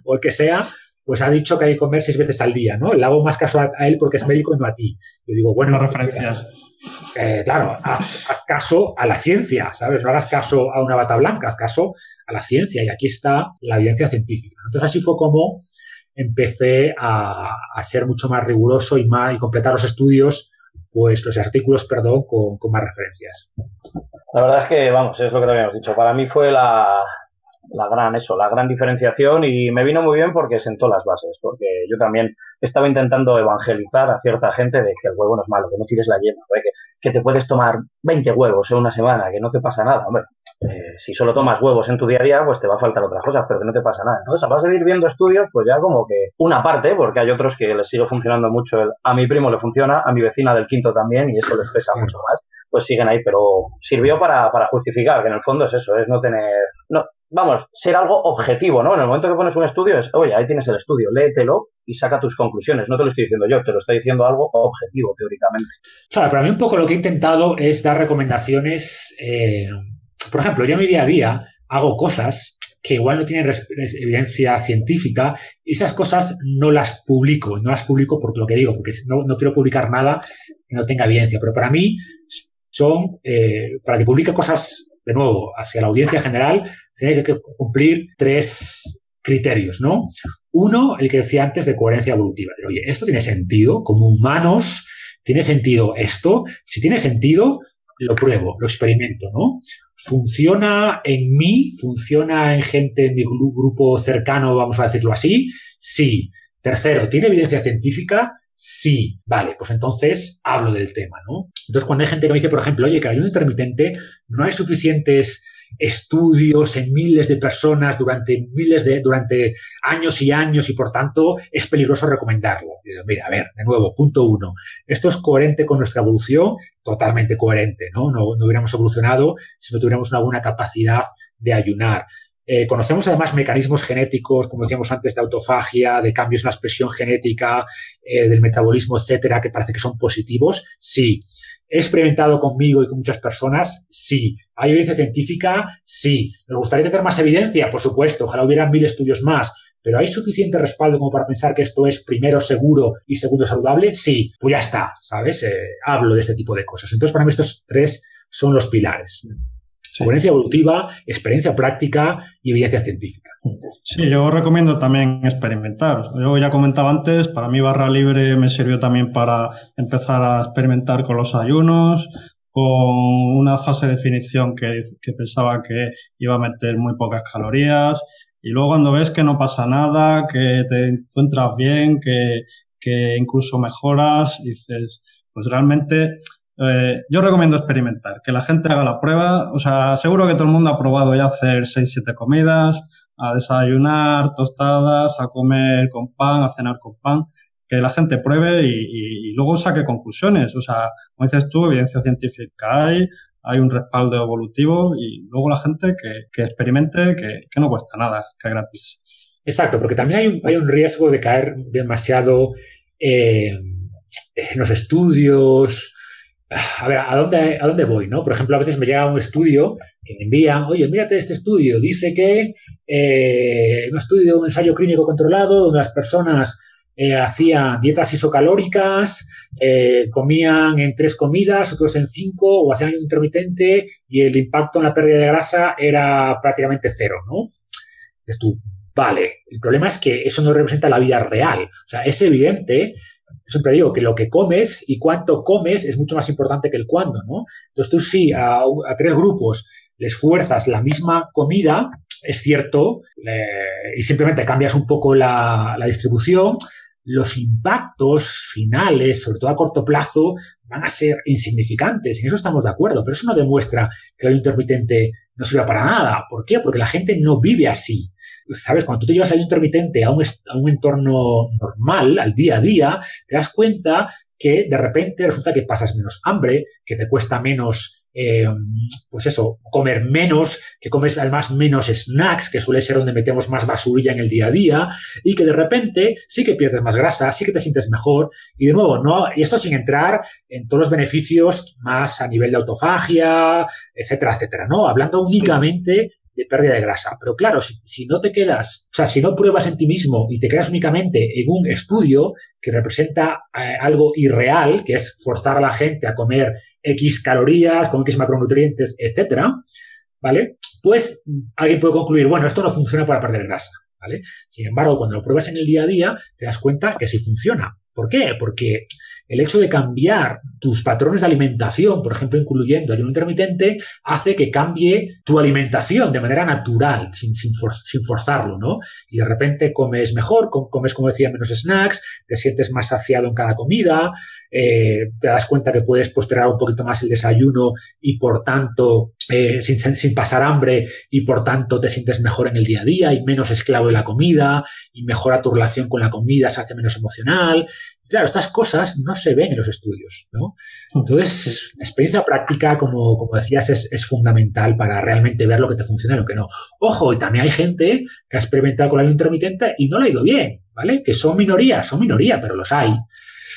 o el que sea, pues ha dicho que hay que comer 6 veces al día, ¿no? Le hago más caso a él porque es médico y no a ti. Yo digo, bueno, referencia. Claro, haz caso a la ciencia, ¿sabes? No hagas caso a una bata blanca, haz caso a la ciencia, y aquí está la evidencia científica. Entonces así fue como empecé a ser mucho más riguroso y completar los estudios, pues los artículos, perdón, con más referencias. La verdad es que, vamos, es lo que te habíamos dicho. Para mí fue la gran diferenciación, y me vino muy bien porque sentó las bases, porque yo también estaba intentando evangelizar a cierta gente de que el huevo no es malo, que no tires la yema, que te puedes tomar 20 huevos en una semana, que no te pasa nada. Hombre, si solo tomas huevos en tu día a día, pues te va a faltar otras cosas, pero que no te pasa nada. Entonces, a base de ir viendo estudios, pues ya como que una parte, porque hay otros que les sigue funcionando mucho. A mi primo le funciona, a mi vecina del quinto también, y eso les pesa mucho más, pues siguen ahí, pero sirvió para justificar, que en el fondo es eso, es ser algo objetivo, ¿no? En el momento que pones un estudio es, oye, ahí tienes el estudio, léetelo y saca tus conclusiones. No te lo estoy diciendo yo, te lo estoy diciendo algo objetivo, teóricamente. Claro, para mí un poco lo que he intentado es dar recomendaciones. Por ejemplo, yo en mi día a día hago cosas que igual no tienen evidencia científica, y esas cosas no las publico por lo que digo, porque no quiero publicar nada que no tenga evidencia, pero para mí son, para que publique cosas, de nuevo, hacia la audiencia general, tiene que cumplir 3 criterios, ¿no? Uno, el que decía antes, de coherencia evolutiva. Pero, oye, ¿esto tiene sentido? Como humanos, ¿tiene sentido esto? Si tiene sentido, lo pruebo, lo experimento, ¿no? ¿Funciona en mí? ¿Funciona en gente en mi grupo cercano, vamos a decirlo así? Sí. Tercero, ¿tiene evidencia científica? Sí. Vale, pues entonces hablo del tema, ¿no? Entonces, cuando hay gente que me dice, por ejemplo, oye, que el ayuno intermitente no hay suficientes estudios en miles de personas durante años y años, y por tanto es peligroso recomendarlo. Y digo, mira, a ver, de nuevo, punto 1. ¿Esto es coherente con nuestra evolución? Totalmente coherente, ¿no? No hubiéramos evolucionado si no tuviéramos una buena capacidad de ayunar. Conocemos además mecanismos genéticos, como decíamos antes, de autofagia, de cambios en la expresión genética, del metabolismo, etcétera, que parece que son positivos. Sí. ¿He experimentado conmigo y con muchas personas? Sí. ¿Hay evidencia científica? Sí. ¿Nos gustaría tener más evidencia? Por supuesto. Ojalá hubieran 1000 estudios más. ¿Pero hay suficiente respaldo como para pensar que esto es, primero, seguro y segundo, saludable? Sí. Pues ya está, ¿sabes? Hablo de este tipo de cosas. Entonces, para mí estos 3 son los pilares. Sí. Coherencia evolutiva, experiencia práctica y evidencia científica. Sí, yo recomiendo también experimentar. Yo ya comentaba antes, para mí Barra Libre me sirvió también para empezar a experimentar con los ayunos, con una fase de definición que pensaba que iba a meter muy pocas calorías, y luego cuando ves que no pasa nada, que te encuentras bien, que incluso mejoras, dices, pues realmente... yo recomiendo experimentar, que la gente haga la prueba. O sea, seguro que todo el mundo ha probado ya hacer 6-7 comidas, a desayunar, tostadas, a comer con pan, a cenar con pan. Que la gente pruebe y luego saque conclusiones. O sea, como dices tú, evidencia científica hay, hay un respaldo evolutivo y luego la gente que experimente, que no cuesta nada, que es gratis. Exacto, porque también hay un riesgo de caer demasiado en los estudios. A ver, ¿a dónde voy, no? Por ejemplo, a veces me llega un estudio que me envían, oye, mírate este estudio, dice que un estudio, un ensayo clínico controlado, donde las personas hacían dietas isocalóricas, comían en 3 comidas, otros en 5, o hacían un intermitente y el impacto en la pérdida de grasa era prácticamente 0, ¿no? Es tú, vale, el problema es que eso no representa la vida real. O sea, es evidente, siempre digo que lo que comes y cuánto comes es mucho más importante que el cuándo, ¿no? Entonces tú sí a 3 grupos les fuerzas la misma comida, es cierto, y simplemente cambias un poco la distribución, los impactos finales, sobre todo a corto plazo, van a ser insignificantes. En eso estamos de acuerdo, pero eso no demuestra que el intermitente no sirva para nada. ¿Por qué? Porque la gente no vive así. ¿Sabes? Cuando tú te llevas el intermitente a un entorno normal, al día a día, te das cuenta que de repente resulta que pasas menos hambre, que te cuesta menos pues eso, comer menos, que comes además menos snacks, que suele ser donde metemos más basurilla en el día a día, y que de repente sí que pierdes más grasa, sí que te sientes mejor, y de nuevo, no, y esto sin entrar en todos los beneficios más a nivel de autofagia, etcétera, etcétera, ¿no? Hablando únicamente de pérdida de grasa. Pero claro, si no te quedas, o sea, si no pruebas en ti mismo y te quedas únicamente en un estudio que representa algo irreal, que es forzar a la gente a comer X calorías, con X macronutrientes, etcétera, ¿vale? Pues alguien puede concluir, bueno, esto no funciona para perder grasa, ¿vale? Sin embargo, cuando lo pruebas en el día a día, te das cuenta que sí funciona. ¿Por qué? Porque el hecho de cambiar tus patrones de alimentación, por ejemplo, incluyendo ayuno intermitente, hace que cambie tu alimentación de manera natural, sin forzarlo, ¿no? Y de repente comes mejor, comes, como decía, menos snacks, te sientes más saciado en cada comida, te das cuenta que puedes postergar un poquito más el desayuno y, por tanto, sin pasar hambre, y por tanto te sientes mejor en el día a día y menos esclavo de la comida, y mejora tu relación con la comida, se hace menos emocional. Claro, estas cosas no se ven en los estudios, ¿no? Entonces, la experiencia práctica, como decías, es fundamental para realmente ver lo que te funciona y lo que no. Ojo, y también hay gente que ha experimentado con la ayuno intermitente y no le ha ido bien, ¿vale? Que son minoría, pero los hay.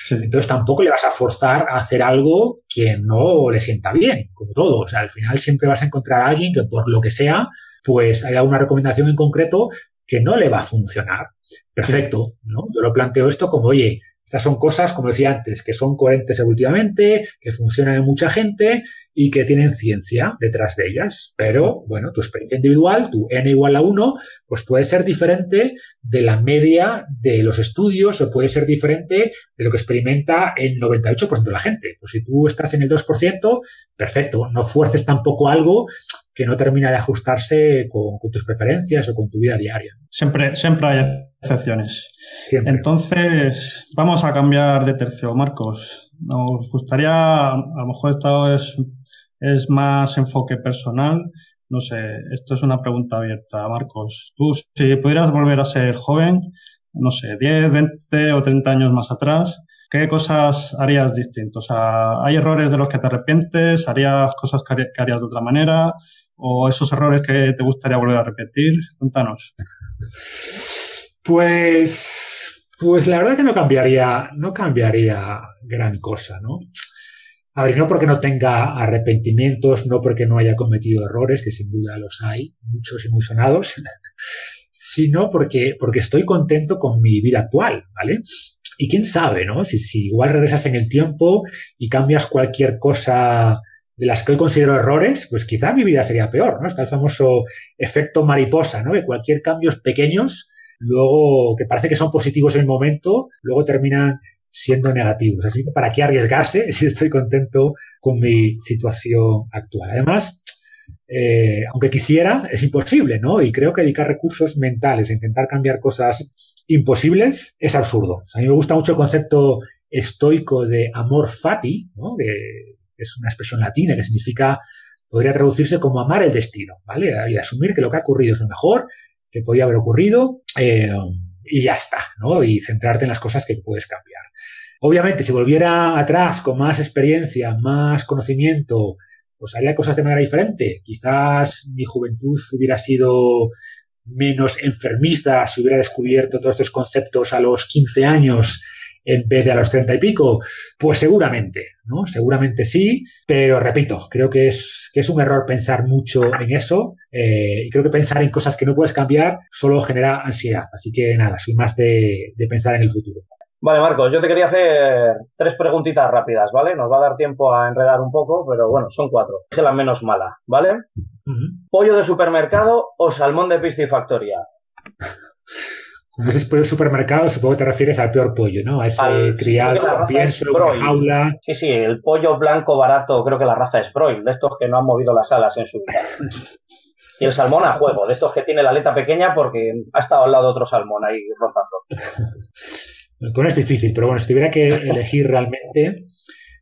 Sí. Entonces tampoco le vas a forzar a hacer algo que no le sienta bien, como todo. O sea, al final siempre vas a encontrar a alguien que, por lo que sea, pues haya una recomendación en concreto que no le va a funcionar. Perfecto, ¿no? Yo lo planteo esto como, oye, estas son cosas, como decía antes, que son coherentes evolutivamente, que funcionan en mucha gente y que tienen ciencia detrás de ellas. Pero, bueno, tu experiencia individual, tu N igual a 1, pues puede ser diferente de la media de los estudios, o puede ser diferente de lo que experimenta el 98% de la gente. Pues si tú estás en el 2%, perfecto. No fuerces tampoco algo que no termina de ajustarse con tus preferencias o con tu vida diaria. Siempre hay excepciones. Siempre. Entonces, vamos a cambiar de tercio, Marcos. Nos gustaría, a lo mejor esto es más enfoque personal. No sé, esto es una pregunta abierta, Marcos. Tú, si pudieras volver a ser joven, no sé, 10, 20 o 30 años más atrás, ¿qué cosas harías distinto? O sea, ¿hay errores de los que te arrepientes? ¿Harías cosas que harías de otra manera? ¿O esos errores que te gustaría volver a repetir? Cuéntanos. Pues la verdad que no cambiaría gran cosa, ¿no? A ver, no porque no tenga arrepentimientos, no porque no haya cometido errores, que sin duda los hay, muchos y muy sonados, sino porque estoy contento con mi vida actual, ¿vale? Y quién sabe, ¿no? Si igual regresas en el tiempo y cambias cualquier cosa de las que hoy considero errores, pues quizá mi vida sería peor, ¿no? Está el famoso efecto mariposa, ¿no? Que cualquier cambios pequeños, luego, que parece que son positivos en el momento, luego terminan siendo negativos. Así que ¿para qué arriesgarse si estoy contento con mi situación actual? Además, aunque quisiera, es imposible, ¿no? Y creo que dedicar recursos mentales a intentar cambiar cosas imposibles es absurdo. O sea, a mí me gusta mucho el concepto estoico de amor fati, ¿no? Que es una expresión latina que significa, podría traducirse como amar el destino, ¿vale? Y asumir que lo que ha ocurrido es lo mejor que podía haber ocurrido y ya está, ¿no? Y centrarte en las cosas que puedes cambiar. Obviamente, si volviera atrás con más experiencia, más conocimiento, pues haría cosas de manera diferente. Quizás mi juventud hubiera sido menos enfermiza si hubiera descubierto todos estos conceptos a los 15 años en vez de a los 30 y pico. Pues seguramente, ¿no? Seguramente sí, pero repito, creo que es un error pensar mucho en eso, y creo que pensar en cosas que no puedes cambiar solo genera ansiedad. Así que nada, soy más de pensar en el futuro. Vale, Marcos, yo te quería hacer 3 preguntitas rápidas, ¿vale? Nos va a dar tiempo a enredar un poco, pero bueno, son 4. Dije la menos mala, ¿vale? Uh-huh. ¿Pollo de supermercado o salmón de piscifactoría? Cuando dices pollo de supermercado, supongo que te refieres al peor pollo, ¿no? A ese criado con pienso, con jaula. Sí, el pollo blanco barato, creo que la raza es broil, de estos que no han movido las alas en su vida. Y el salmón a juego, de estos que tiene la aleta pequeña porque ha estado al lado de otro salmón ahí rotando. Bueno, es difícil, pero bueno, si tuviera que elegir realmente,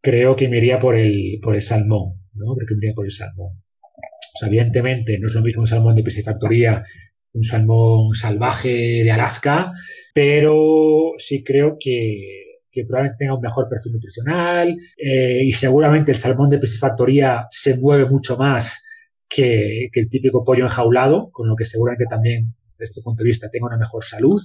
creo que me iría por el salmón, ¿no? Creo que me iría por el salmón. O sea, evidentemente no es lo mismo un salmón de piscifactoría, un salmón salvaje de Alaska, pero sí creo que probablemente tenga un mejor perfil nutricional, y seguramente el salmón de piscifactoría se mueve mucho más que el típico pollo enjaulado, con lo que seguramente también desde este punto de vista tenga una mejor salud.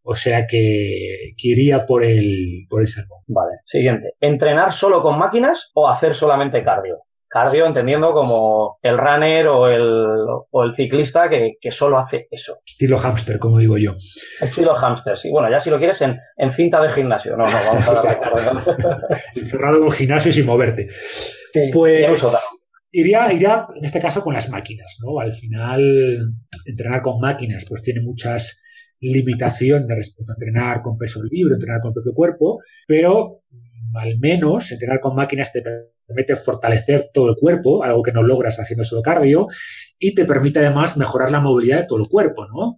O sea que iría por el salmón. Vale, siguiente. ¿Entrenar solo con máquinas o hacer solamente cardio? Cardio entendiendo como el runner o el ciclista que solo hace eso. Estilo hámster, como digo yo. Estilo hámster, sí. Bueno, ya si lo quieres en cinta de gimnasio. No, vamos a hablar de cardio. Encerrado en un gimnasio sin moverte. Sí, pues iría en este caso con las máquinas, ¿no? Al final, entrenar con máquinas pues tiene muchas limitaciones respecto a entrenar con peso libre, entrenar con el propio cuerpo, pero al menos entrenar con máquinas te permite fortalecer todo el cuerpo, algo que no logras haciendo solo cardio, y te permite además mejorar la movilidad de todo el cuerpo, ¿no?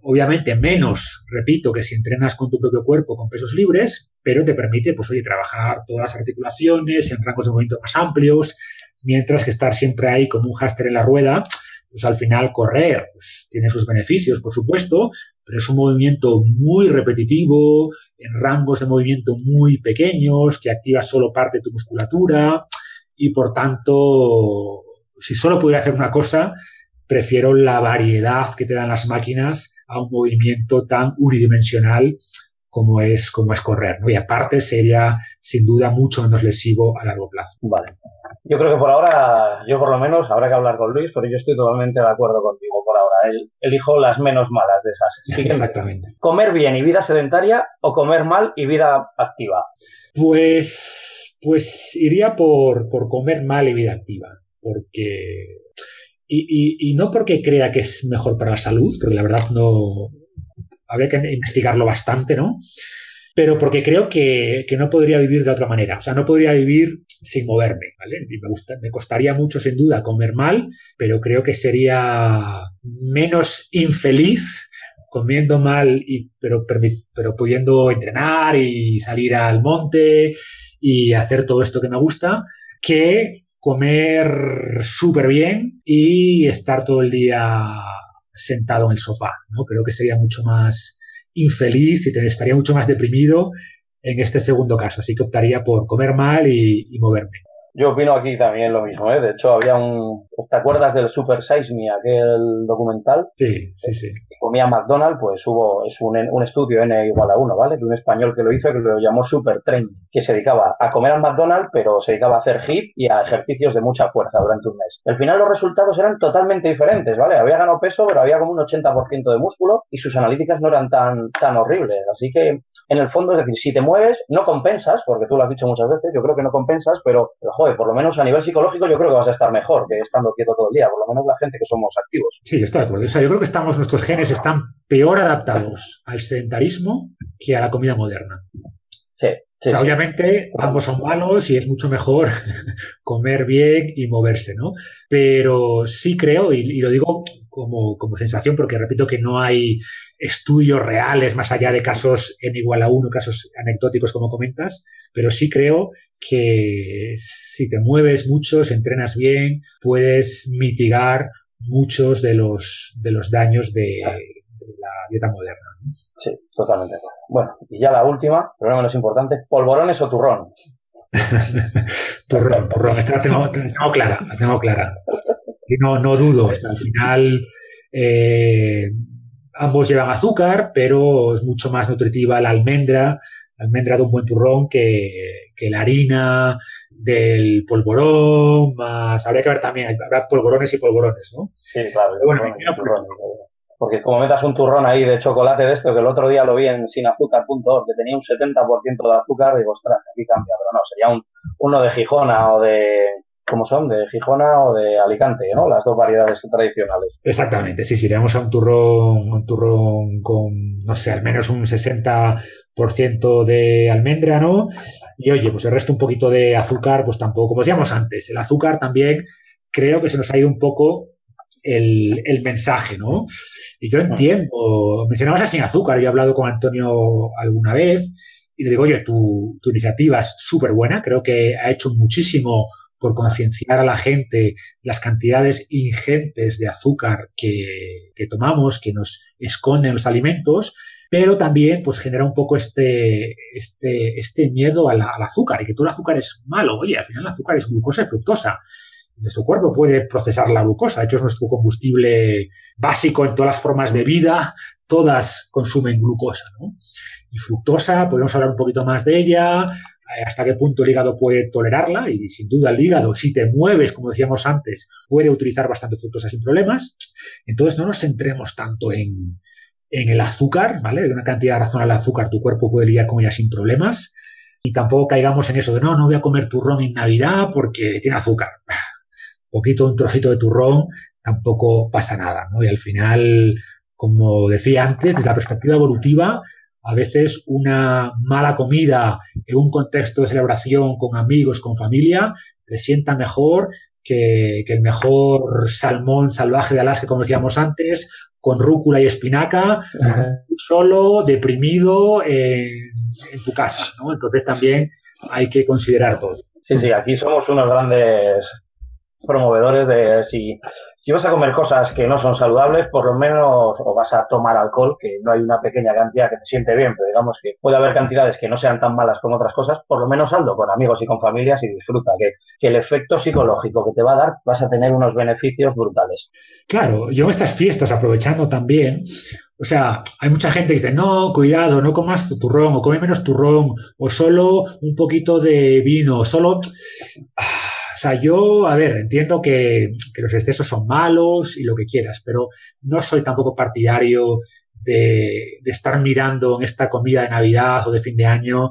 Obviamente menos, repito, que si entrenas con tu propio cuerpo con pesos libres, pero te permite, pues oye, trabajar todas las articulaciones en rangos de movimiento más amplios, mientras que estar siempre ahí como un hámster en la rueda, pues al final correr pues tiene sus beneficios, por supuesto, pero es un movimiento muy repetitivo, en rangos de movimiento muy pequeños, que activa solo parte de tu musculatura, y por tanto, si solo pudiera hacer una cosa, prefiero la variedad que te dan las máquinas a un movimiento tan unidimensional como es correr, ¿no? Y aparte sería sin duda mucho menos lesivo a largo plazo. Vale. Yo creo que por ahora, yo por lo menos, habrá que hablar con Luis, pero yo estoy totalmente de acuerdo contigo por ahora. Elijo las menos malas de esas. Siguiente. Exactamente. ¿Comer bien y vida sedentaria o comer mal y vida activa? Pues iría por comer mal y vida activa, porque y no porque crea que es mejor para la salud, porque la verdad no habría que investigarlo bastante, ¿no? Pero porque creo que no podría vivir de otra manera. O sea, no podría vivir sin moverme, ¿vale? Me costaría mucho, sin duda, comer mal, pero creo que sería menos infeliz comiendo mal, pero pudiendo entrenar y salir al monte y hacer todo esto que me gusta, que comer súper bien y estar todo el día sentado en el sofá, ¿no? Creo que sería mucho más infeliz y estaría mucho más deprimido en este segundo caso, así que optaría por comer mal y moverme. Yo opino aquí también lo mismo, ¿eh? De hecho, había ¿te acuerdas del Super Size Me, aquel documental? Sí. Que comía McDonald's, pues es un estudio N=1, ¿vale? De un español que lo hizo, que lo llamó Super Train, que se dedicaba a comer al McDonald's, pero se dedicaba a hacer HIIT y a ejercicios de mucha fuerza durante un mes. Al final los resultados eran totalmente diferentes, ¿vale? Había ganado peso, pero había como un 80% de músculo y sus analíticas no eran tan horribles. Así que, en el fondo, es decir, si te mueves, no compensas, porque tú lo has dicho muchas veces, yo creo que no compensas, pero joder, por lo menos a nivel psicológico yo creo que vas a estar mejor que estando quieto todo el día, por lo menos la gente que somos activos. Sí, estoy de acuerdo. O sea, yo creo que nuestros genes están peor adaptados al sedentarismo que a la comida moderna. Sí. O sea, obviamente ambos son malos y es mucho mejor comer bien y moverse, ¿no? Pero sí creo, y lo digo como sensación, porque repito que no hay estudios reales más allá de casos N=1, casos anecdóticos como comentas, pero sí creo que si te mueves mucho, si entrenas bien, puedes mitigar muchos de los daños de la dieta moderna. Sí, totalmente. Bueno, y ya la última, pero no menos importante, ¿polvorones o turrón? Turrón. Esta la tengo clara. Y no dudo. O sea, al final, ambos llevan azúcar, pero es mucho más nutritiva la almendra de un buen turrón que la harina del polvorón, más habría que ver también, habrá polvorones y polvorones, ¿no? Sí, claro. Bueno, porque como metas un turrón ahí de chocolate de esto, que el otro día lo vi en sinazúcar.org, que tenía un 70% de azúcar, digo, ostras, aquí cambia, pero no, sería uno de Gijona o de... ¿Cómo son? De Gijona o de Alicante, ¿no? Las dos variedades tradicionales. Exactamente, sí, iríamos a un turrón con, no sé, al menos un 60% de almendra, ¿no? Y oye, pues el resto un poquito de azúcar, pues tampoco, como decíamos antes, el azúcar también creo que se nos ha ido un poco el mensaje, ¿no? Y yo entiendo, mencionabas a Sin Azúcar, yo he hablado con Antonio alguna vez y le digo, oye, tu iniciativa es súper buena, creo que ha hecho muchísimo por concienciar a la gente las cantidades ingentes de azúcar que tomamos, que nos esconden los alimentos, pero también pues genera un poco este miedo al azúcar y que todo el azúcar es malo. Oye, al final el azúcar es glucosa y fructosa. Nuestro cuerpo puede procesar la glucosa, de hecho es nuestro combustible básico en todas las formas de vida, todas consumen glucosa, ¿no? Y fructosa, podemos hablar un poquito más de ella, hasta qué punto el hígado puede tolerarla, y sin duda el hígado, si te mueves, como decíamos antes, puede utilizar bastante fructosa sin problemas. Entonces no nos centremos tanto en el azúcar, ¿vale? De una cantidad razonable de azúcar tu cuerpo puede lidiar con ella sin problemas, y tampoco caigamos en eso de no voy a comer turrón en Navidad porque tiene azúcar. Un trocito de turrón, tampoco pasa nada, ¿no? Y al final, como decía antes, desde la perspectiva evolutiva, a veces una mala comida en un contexto de celebración con amigos, con familia, te sienta mejor que el mejor salmón salvaje de Alaska, como decíamos antes, con rúcula y espinaca, solo, deprimido en tu casa, ¿no? Entonces también hay que considerar todo. Sí, aquí somos unos grandes promovedores de si vas a comer cosas que no son saludables, por lo menos, o vas a tomar alcohol, que no hay una pequeña cantidad que te siente bien, pero digamos que puede haber cantidades que no sean tan malas como otras cosas, por lo menos hazlo con amigos y con familias y disfruta, que el efecto psicológico que te va a dar, vas a tener unos beneficios brutales. Claro, yo en estas fiestas, aprovechando también, o sea, hay mucha gente que dice, no, cuidado, no comas turrón, o come menos turrón, o solo un poquito de vino, o solo... O sea, yo, entiendo que los excesos son malos y lo que quieras, pero no soy tampoco partidario de estar mirando en esta comida de Navidad o de fin de año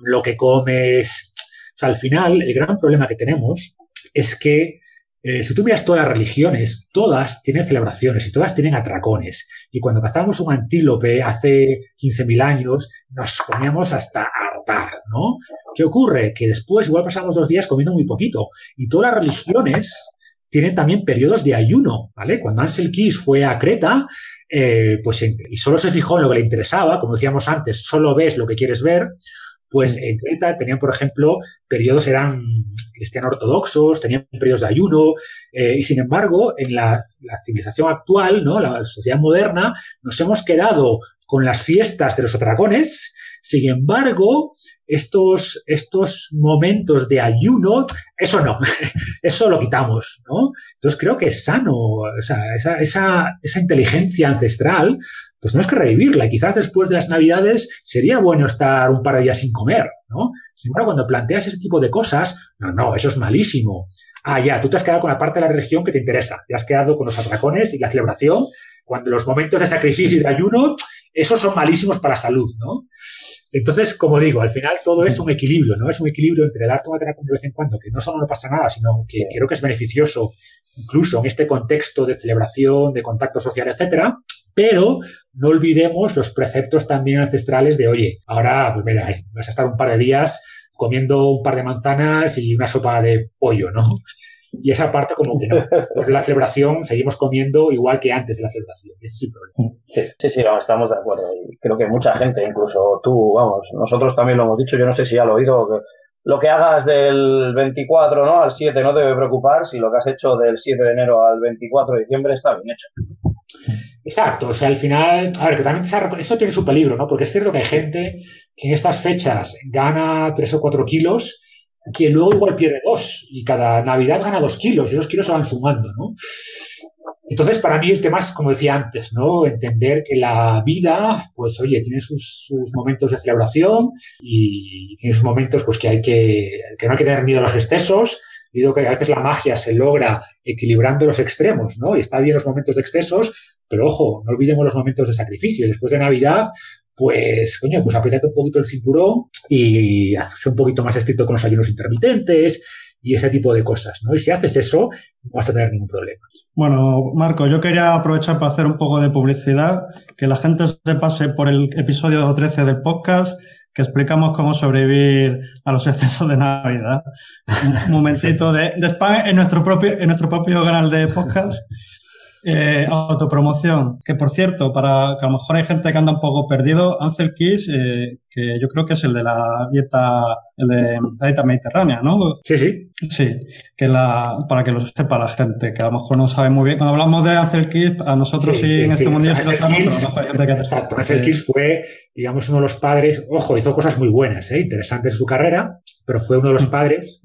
lo que comes. O sea, al final, el gran problema que tenemos es que si tú miras todas las religiones, todas tienen celebraciones y todas tienen atracones. Y cuando cazamos un antílope hace 15.000 años, nos comíamos hasta hartar, ¿no? ¿Qué ocurre? Que después igual pasamos 2 días comiendo muy poquito. Y todas las religiones tienen también periodos de ayuno, ¿vale? Cuando Ansel Keys fue a Creta, y solo se fijó en lo que le interesaba, como decíamos antes, solo ves lo que quieres ver, pues en Creta tenían, por ejemplo, periodos, eran cristianos ortodoxos, tenían periodos de ayuno, y sin embargo, en la civilización actual, ¿no? La sociedad moderna, nos hemos quedado con las fiestas de los atracones. Sin embargo, estos momentos de ayuno, eso no, eso lo quitamos, ¿no? Entonces creo que es sano, o sea, esa inteligencia ancestral, pues tenemos que revivirla. Y quizás después de las Navidades sería bueno estar un par de días sin comer, ¿no? Sin embargo, cuando planteas ese tipo de cosas, no, eso es malísimo. Ya, tú te has quedado con la parte de la religión que te interesa, te has quedado con los atracones y la celebración, cuando los momentos de sacrificio y de ayuno, esos son malísimos para la salud, ¿no? Entonces, como digo, al final todo es un equilibrio, ¿no? Es un equilibrio entre darte un atracón de vez en cuando, que no solo no pasa nada, sino que creo que es beneficioso, incluso en este contexto de celebración, de contacto social, etcétera. Pero no olvidemos los preceptos también ancestrales de, oye, ahora, pues mira, vas a estar un par de días comiendo un par de manzanas y una sopa de pollo, ¿no? Y esa parte como que no. Después de la celebración seguimos comiendo igual que antes de la celebración. Ese es el problema. Sí, vamos, estamos de acuerdo. Y creo que mucha gente, incluso tú, vamos, nosotros también lo hemos dicho, yo no sé si ya lo he oído, que lo que hagas del 24, ¿no?, al 7 no debe preocupar, si lo que has hecho del 7 de enero al 24 de diciembre está bien hecho. Exacto, o sea, al final, a ver, que también eso tiene su peligro, ¿no? Porque es cierto que hay gente que en estas fechas gana 3 o 4 kilos que luego igual pierde 2 y cada Navidad gana 2 kilos y esos kilos se van sumando, ¿no? Entonces, para mí el tema es, como decía antes, ¿no? Entender que la vida, pues, oye, tiene sus momentos de celebración y tiene sus momentos, pues, que no hay que tener miedo a los excesos. Digo que a veces la magia se logra equilibrando los extremos, ¿no? Y está bien los momentos de excesos, pero ojo, no olvidemos los momentos de sacrificio. Y después de Navidad, pues, coño, pues apretate un poquito el cinturón y haces un poquito más estricto con los ayunos intermitentes y ese tipo de cosas, ¿no? Y si haces eso, no vas a tener ningún problema. Bueno, Marco, yo quería aprovechar para hacer un poco de publicidad, que la gente se pase por el episodio 13 del podcast, que explicamos cómo sobrevivir a los excesos de Navidad. Un momentito de spam en nuestro propio canal de podcast. Autopromoción, que por cierto, para que a lo mejor hay gente que anda un poco perdido, Ansel Keys, que yo creo que es el de la dieta mediterránea, ¿no? Sí, sí. Sí, para que lo sepa la gente, que a lo mejor no sabe muy bien. Cuando hablamos de Ansel Keys, a nosotros en este mundo lo sabemos, pero no hay gente que... Exacto, Ansel Keys fue, digamos, uno de los padres, ojo, hizo cosas muy buenas, interesantes en su carrera, pero fue uno de los padres,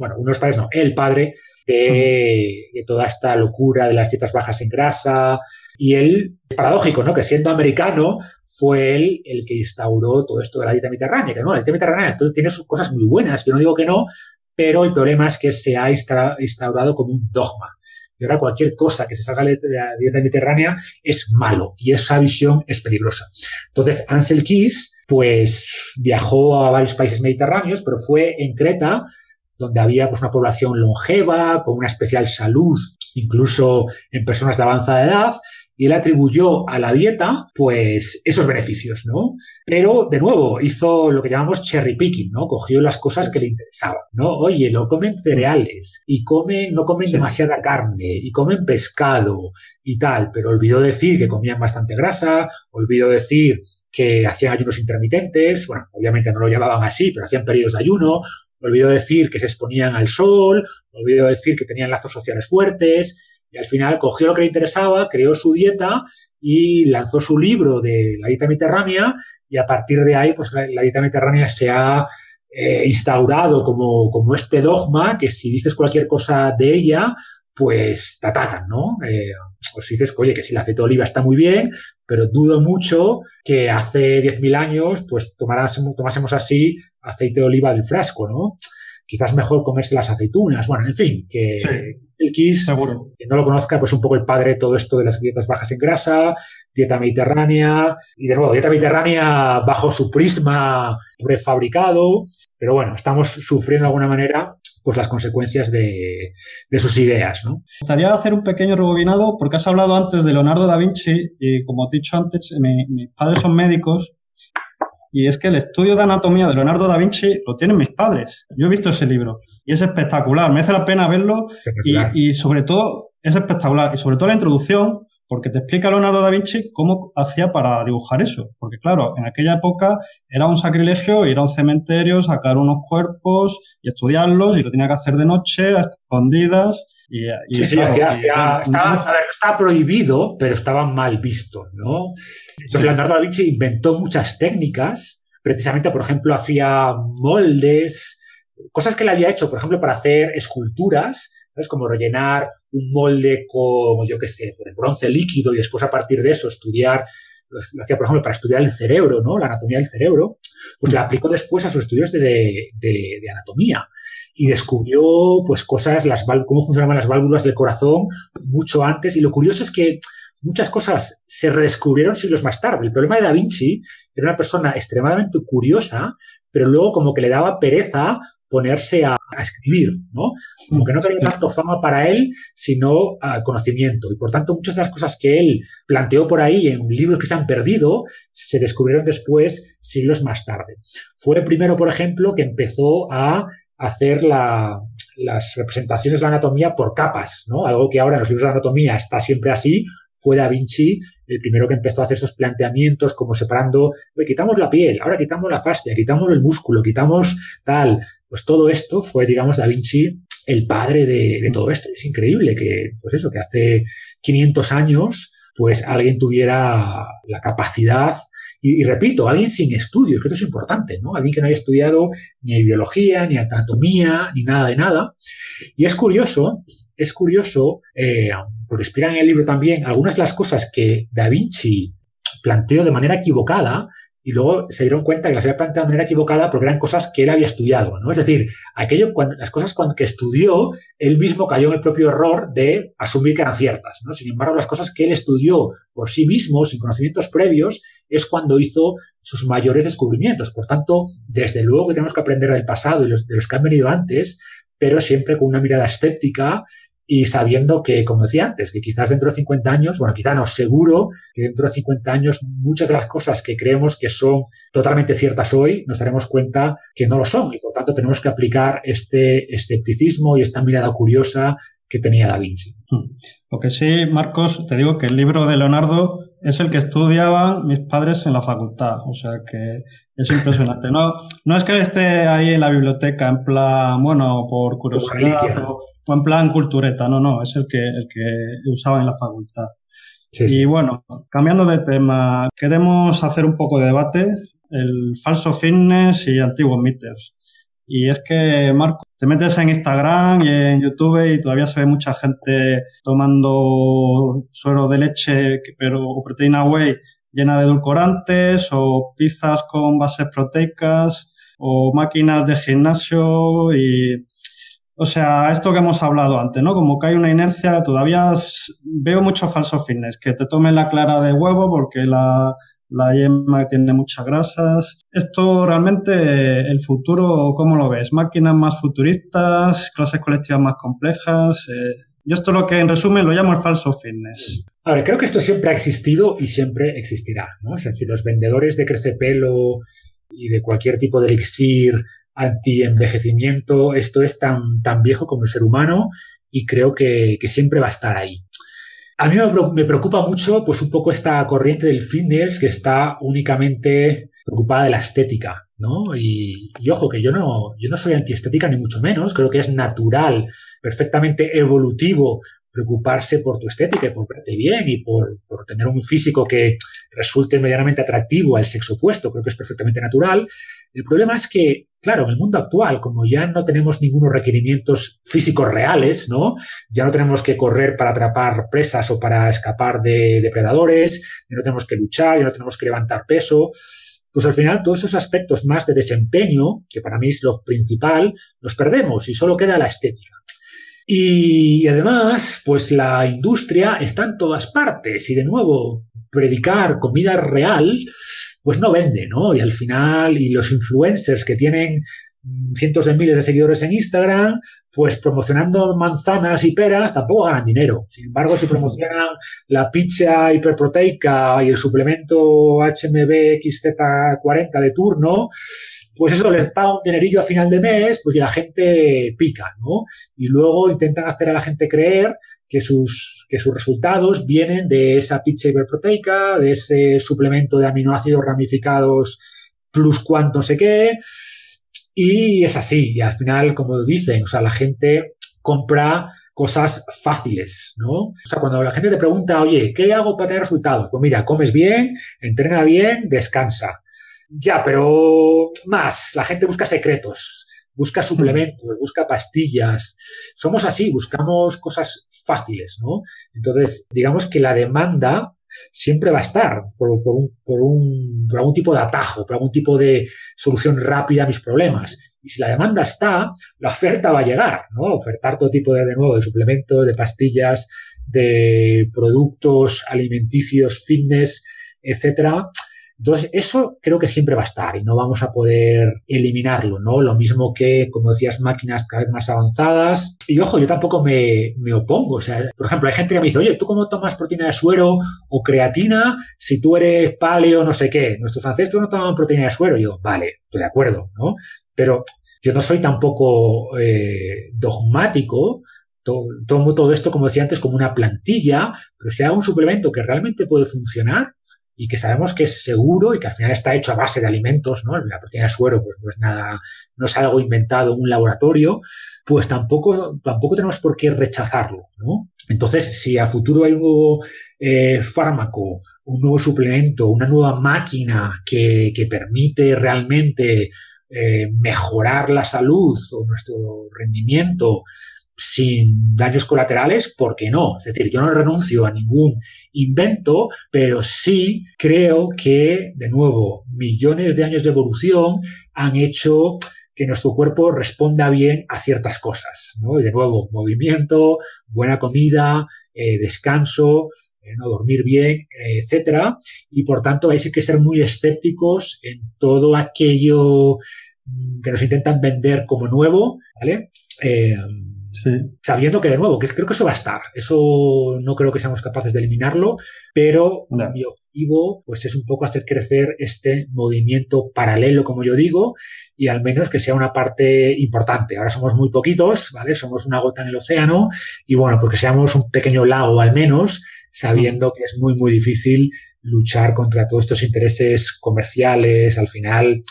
el padre de toda esta locura de las dietas bajas en grasa. Y él, es paradójico, ¿no? Que siendo americano, fue él el que instauró todo esto de la dieta mediterránea. Que no, la dieta mediterránea tiene sus cosas muy buenas, yo no digo que no, pero el problema es que se ha instaurado como un dogma. Y ahora cualquier cosa que se salga de la dieta mediterránea es malo, y esa visión es peligrosa. Entonces, Ansel Keys, pues, viajó a varios países mediterráneos, pero fue en Creta, donde había, pues, una población longeva, con una especial salud, incluso en personas de avanzada edad, y él atribuyó a la dieta, pues, esos beneficios, ¿no? Pero, de nuevo, hizo lo que llamamos cherry picking, ¿no? Cogió las cosas que le interesaban, ¿no? Oye, no comen cereales, y no comen demasiada carne, y comen pescado, y tal, pero olvidó decir que comían bastante grasa, olvidó decir que hacían ayunos intermitentes, bueno, obviamente no lo llamaban así, pero hacían periodos de ayuno, olvidó decir que se exponían al sol, olvidó decir que tenían lazos sociales fuertes, y al final cogió lo que le interesaba, creó su dieta y lanzó su libro de la dieta mediterránea, y a partir de ahí, pues la dieta mediterránea se ha instaurado como este dogma que si dices cualquier cosa de ella, pues te atacan, ¿no? O si dices, oye, que si el aceite de oliva está muy bien, pero dudo mucho que hace 10.000 años, pues tomásemos así aceite de oliva del frasco, ¿no? Quizás mejor comerse las aceitunas. Bueno, en fin, que el Keys, seguro, que no lo conozca, pues un poco el padre de todo esto de las dietas bajas en grasa, dieta mediterránea, y de nuevo, dieta mediterránea bajo su prisma prefabricado, pero bueno, estamos sufriendo de alguna manera pues las consecuencias de sus ideas, ¿no? Me gustaría hacer un pequeño rebobinado porque has hablado antes de Leonardo da Vinci y como te he dicho antes, mis padres son médicos y es que el estudio de anatomía de Leonardo da Vinci lo tienen mis padres. Yo he visto ese libro y es espectacular, merece la pena verlo y sobre todo es espectacular y sobre todo la introducción porque te explica Leonardo da Vinci cómo hacía para dibujar eso. Porque claro, en aquella época era un sacrilegio ir a un cementerio, sacar unos cuerpos y estudiarlos y lo tenía que hacer de noche, a escondidas. Estaba prohibido, pero estaba mal visto, ¿no? Entonces Leonardo da Vinci inventó muchas técnicas, precisamente, por ejemplo, hacía moldes, cosas que él había hecho, por ejemplo, para hacer esculturas, ¿sabes? Como rellenar un molde con, yo qué sé, por el bronce líquido y después a partir de eso estudiar, lo hacía, por ejemplo, para estudiar el cerebro, ¿no? La anatomía del cerebro, pues la aplicó después a sus estudios de anatomía y descubrió, pues, cosas, cómo funcionaban las válvulas del corazón mucho antes. Y lo curioso es que muchas cosas se redescubrieron siglos más tarde. El problema de Da Vinci era una persona extremadamente curiosa, pero luego como que le daba pereza ponerse a escribir, ¿no? Como que no quería tanto fama para él, sino conocimiento. Y por tanto, muchas de las cosas que él planteó por ahí en libros que se han perdido, se descubrieron después, siglos más tarde. Fue el primero, por ejemplo, que empezó a hacer las representaciones de la anatomía por capas, ¿no? Algo que ahora en los libros de anatomía está siempre así. Fue Da Vinci el primero que empezó a hacer estos planteamientos como separando, quitamos la piel, ahora quitamos la fascia, quitamos el músculo, quitamos tal. Pues todo esto fue, digamos, Da Vinci el padre de todo esto. Es increíble que, pues eso, que hace 500 años pues alguien tuviera la capacidad, y repito, alguien sin estudios, que esto es importante, ¿no? Alguien que no haya estudiado ni biología, ni anatomía, ni nada de nada. Y es curioso, porque explican en el libro también algunas de las cosas que Da Vinci planteó de manera equivocada, y luego se dieron cuenta que las había planteado de manera equivocada porque eran cosas que él había estudiado, ¿no? Es decir, las cosas que estudió, él mismo cayó en el propio error de asumir que eran ciertas, ¿no? Sin embargo, las cosas que él estudió por sí mismo, sin conocimientos previos, es cuando hizo sus mayores descubrimientos. Por tanto, desde luego que tenemos que aprender del pasado y de los que han venido antes, pero siempre con una mirada escéptica y sabiendo que, como decía antes, que quizás dentro de 50 años, bueno, quizás no, seguro que dentro de 50 años muchas de las cosas que creemos que son totalmente ciertas hoy, nos daremos cuenta que no lo son, y por tanto tenemos que aplicar este escepticismo y esta mirada curiosa que tenía Da Vinci. Lo que sí, Marcos, te digo que el libro de Leonardo es el que estudiaban mis padres en la facultad, o sea que es impresionante. No es que esté ahí en la biblioteca en plan, bueno, por curiosidad o en plan cultureta, no, es el que usaba en la facultad. Sí, sí. Y bueno, cambiando de tema, queremos hacer un poco de debate, el falso fitness y antiguos mitos. Y es que, Marco, te metes en Instagram y en YouTube y todavía se ve mucha gente tomando suero de leche o proteína whey llena de edulcorantes, o pizzas con bases proteicas, o máquinas de gimnasio y... O sea, esto que hemos hablado antes, ¿no? Como que hay una inercia, todavía veo mucho falso fitness, que te tomen la clara de huevo porque la yema tiene muchas grasas. Esto realmente, el futuro, ¿cómo lo ves? ¿Máquinas más futuristas? ¿Clases colectivas más complejas? Yo esto lo que en resumen lo llamo el falso fitness. A ver, creo que esto siempre ha existido y siempre existirá, ¿no? Es decir, los vendedores de crecepelo y de cualquier tipo de elixir anti-envejecimiento, esto es tan viejo como el ser humano y creo que siempre va a estar ahí. A mí me preocupa mucho, pues, un poco esta corriente del fitness que está únicamente preocupada de la estética, ¿no? Y ojo, que yo no soy antiestética ni mucho menos, creo que es natural, perfectamente evolutivo preocuparse por tu estética y por verte bien y por tener un físico que resulte medianamente atractivo al sexo opuesto, creo que es perfectamente natural. El problema es que, claro, en el mundo actual, como ya no tenemos ningunos requerimientos físicos reales, ¿no? Ya no tenemos que correr para atrapar presas o para escapar de depredadores, ya no tenemos que luchar, ya no tenemos que levantar peso. Pues al final todos esos aspectos más de desempeño, que para mí es lo principal, los perdemos y solo queda la estética. Y además, pues la industria está en todas partes y de nuevo, predicar comida real, pues no vende, ¿no? Y al final, y los influencers que tienen cientos de miles de seguidores en Instagram, pues promocionando manzanas y peras tampoco ganan dinero. Sin embargo, si promocionan la pizza hiperproteica y el suplemento HMB-XZ40 de turno, pues eso les paga un dinerillo a final de mes, pues y la gente pica, ¿no? Y luego intentan hacer a la gente creer que sus resultados vienen de esa pizza hiperproteica, de ese suplemento de aminoácidos ramificados plus cuánto no sé qué, y es así. Y al final, como dicen, o sea, la gente compra cosas fáciles, ¿no? O sea, cuando la gente te pregunta, oye, ¿qué hago para tener resultados? Pues mira, comes bien, entrena bien, descansa. Ya, pero más, la gente busca secretos, busca suplementos, busca pastillas. Somos así, buscamos cosas fáciles, ¿no? Entonces, digamos que la demanda siempre va a estar por algún tipo de atajo, por algún tipo de solución rápida a mis problemas. Y si la demanda está, la oferta va a llegar, ¿no? Ofertar todo tipo de nuevo, de suplementos, de pastillas, de productos alimenticios, fitness, etcétera. Entonces, eso creo que siempre va a estar y no vamos a poder eliminarlo, ¿no? Lo mismo que, como decías, máquinas cada vez más avanzadas. Y ojo, yo tampoco me opongo. O sea, por ejemplo, hay gente que me dice, oye, ¿tú cómo tomas proteína de suero o creatina si tú eres paleo no sé qué? Nuestros ancestros no tomaban proteína de suero. Y yo, vale, estoy de acuerdo, ¿no? Pero yo no soy tampoco dogmático. Tomo todo esto, como decía antes, como una plantilla, pero si hago un suplemento que realmente puede funcionar, y que sabemos que es seguro y que al final está hecho a base de alimentos, ¿no? La proteína de suero pues no es nada, no es algo inventado en un laboratorio, pues tampoco tenemos por qué rechazarlo, ¿no? Entonces, si a futuro hay un nuevo fármaco, un nuevo suplemento, una nueva máquina que permite realmente mejorar la salud o nuestro rendimiento sin daños colaterales, ¿por qué no? Es decir, yo no renuncio a ningún invento, pero sí creo que, de nuevo, millones de años de evolución han hecho que nuestro cuerpo responda bien a ciertas cosas, ¿no? Y de nuevo, movimiento, buena comida, descanso, no dormir bien, etcétera. Y por tanto, hay que ser muy escépticos en todo aquello que nos intentan vender como nuevo, ¿vale? Sí. Sabiendo que, de nuevo, que creo que eso va a estar. Eso no creo que seamos capaces de eliminarlo, pero mi objetivo pues, es un poco hacer crecer este movimiento paralelo, como yo digo, y al menos que sea una parte importante. Ahora somos muy poquitos, ¿vale? Somos una gota en el océano y, bueno, pues que seamos un pequeño lago al menos, sabiendo que es muy, muy difícil luchar contra todos estos intereses comerciales. Al final,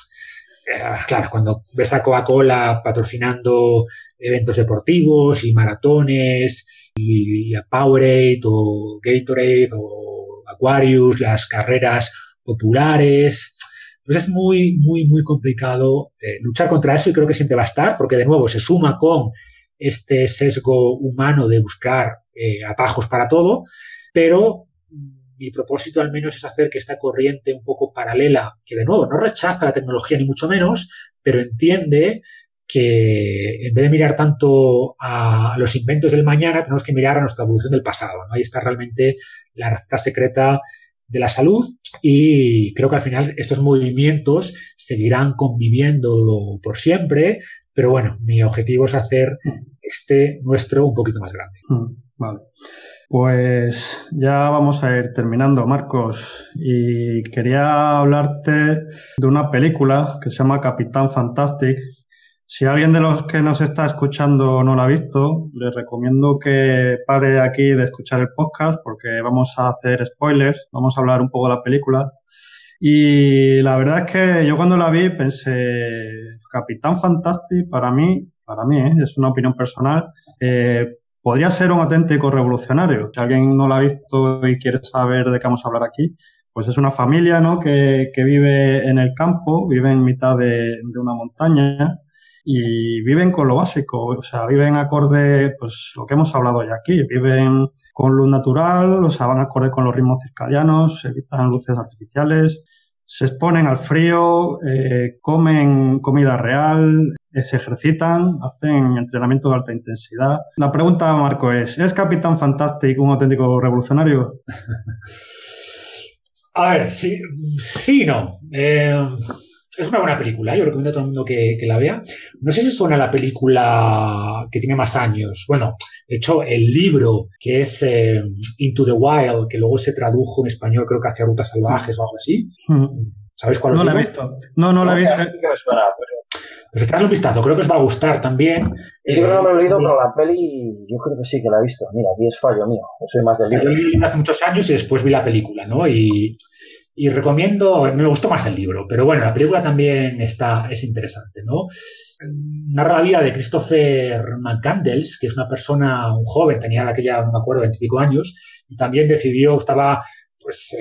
claro, cuando ves a Coca-Cola patrocinando eventos deportivos y maratones y a Powerade o Gatorade o Aquarius, las carreras populares, pues es muy, muy, muy complicado luchar contra eso y creo que siempre va a estar porque de nuevo se suma con este sesgo humano de buscar atajos para todo, pero mi propósito al menos es hacer que esta corriente un poco paralela, que de nuevo no rechaza la tecnología ni mucho menos, pero entiende que en vez de mirar tanto a los inventos del mañana, tenemos que mirar a nuestra evolución del pasado, ¿no? Ahí está realmente la receta secreta de la salud y creo que al final estos movimientos seguirán conviviendo por siempre, pero bueno, mi objetivo es hacer nuestro un poquito más grande. Vale. Pues ya vamos a ir terminando, Marcos, y quería hablarte de una película que se llama Capitán Fantastic. Si alguien de los que nos está escuchando no la ha visto, les recomiendo que pare aquí de escuchar el podcast porque vamos a hacer spoilers, vamos a hablar un poco de la película. Y la verdad es que yo cuando la vi pensé, Capitán Fantastic para mí, es una opinión personal, podría ser un auténtico revolucionario. Si alguien no la ha visto y quiere saber de qué vamos a hablar aquí, pues es una familia, ¿no? que vive en el campo, vive en mitad de una montaña y viven con lo básico, o sea, viven acorde, pues lo que hemos hablado ya aquí, viven con luz natural, o sea, van acorde con los ritmos circadianos, evitan luces artificiales, se exponen al frío, comen comida real, se ejercitan, hacen entrenamiento de alta intensidad. La pregunta, Marco, ¿es Capitán Fantastic un auténtico revolucionario? A ver, sí, no. Es una buena película, yo recomiendo a todo el mundo que la vea. No sé si suena la película que tiene más años. Bueno, de hecho, el libro que es Into the Wild, que luego se tradujo en español, creo que hacia Rutas Salvajes o algo así. ¿Sabéis cuál es? No la he visto. No la he visto. Pues echadle un vistazo, creo que os va a gustar también. Yo creo que no lo he leído, pero la peli yo creo que sí que la he visto. Mira, aquí es fallo mío, yo soy más del libro. Yo leí el libro hace muchos años y después vi la película, ¿no? Y recomiendo, me gustó más el libro, pero bueno, la película también es interesante, ¿no? Narra la vida de Christopher McCandless, que es una persona, un joven, tenía aquella, no me acuerdo, 20 y pico años, y también estaba pues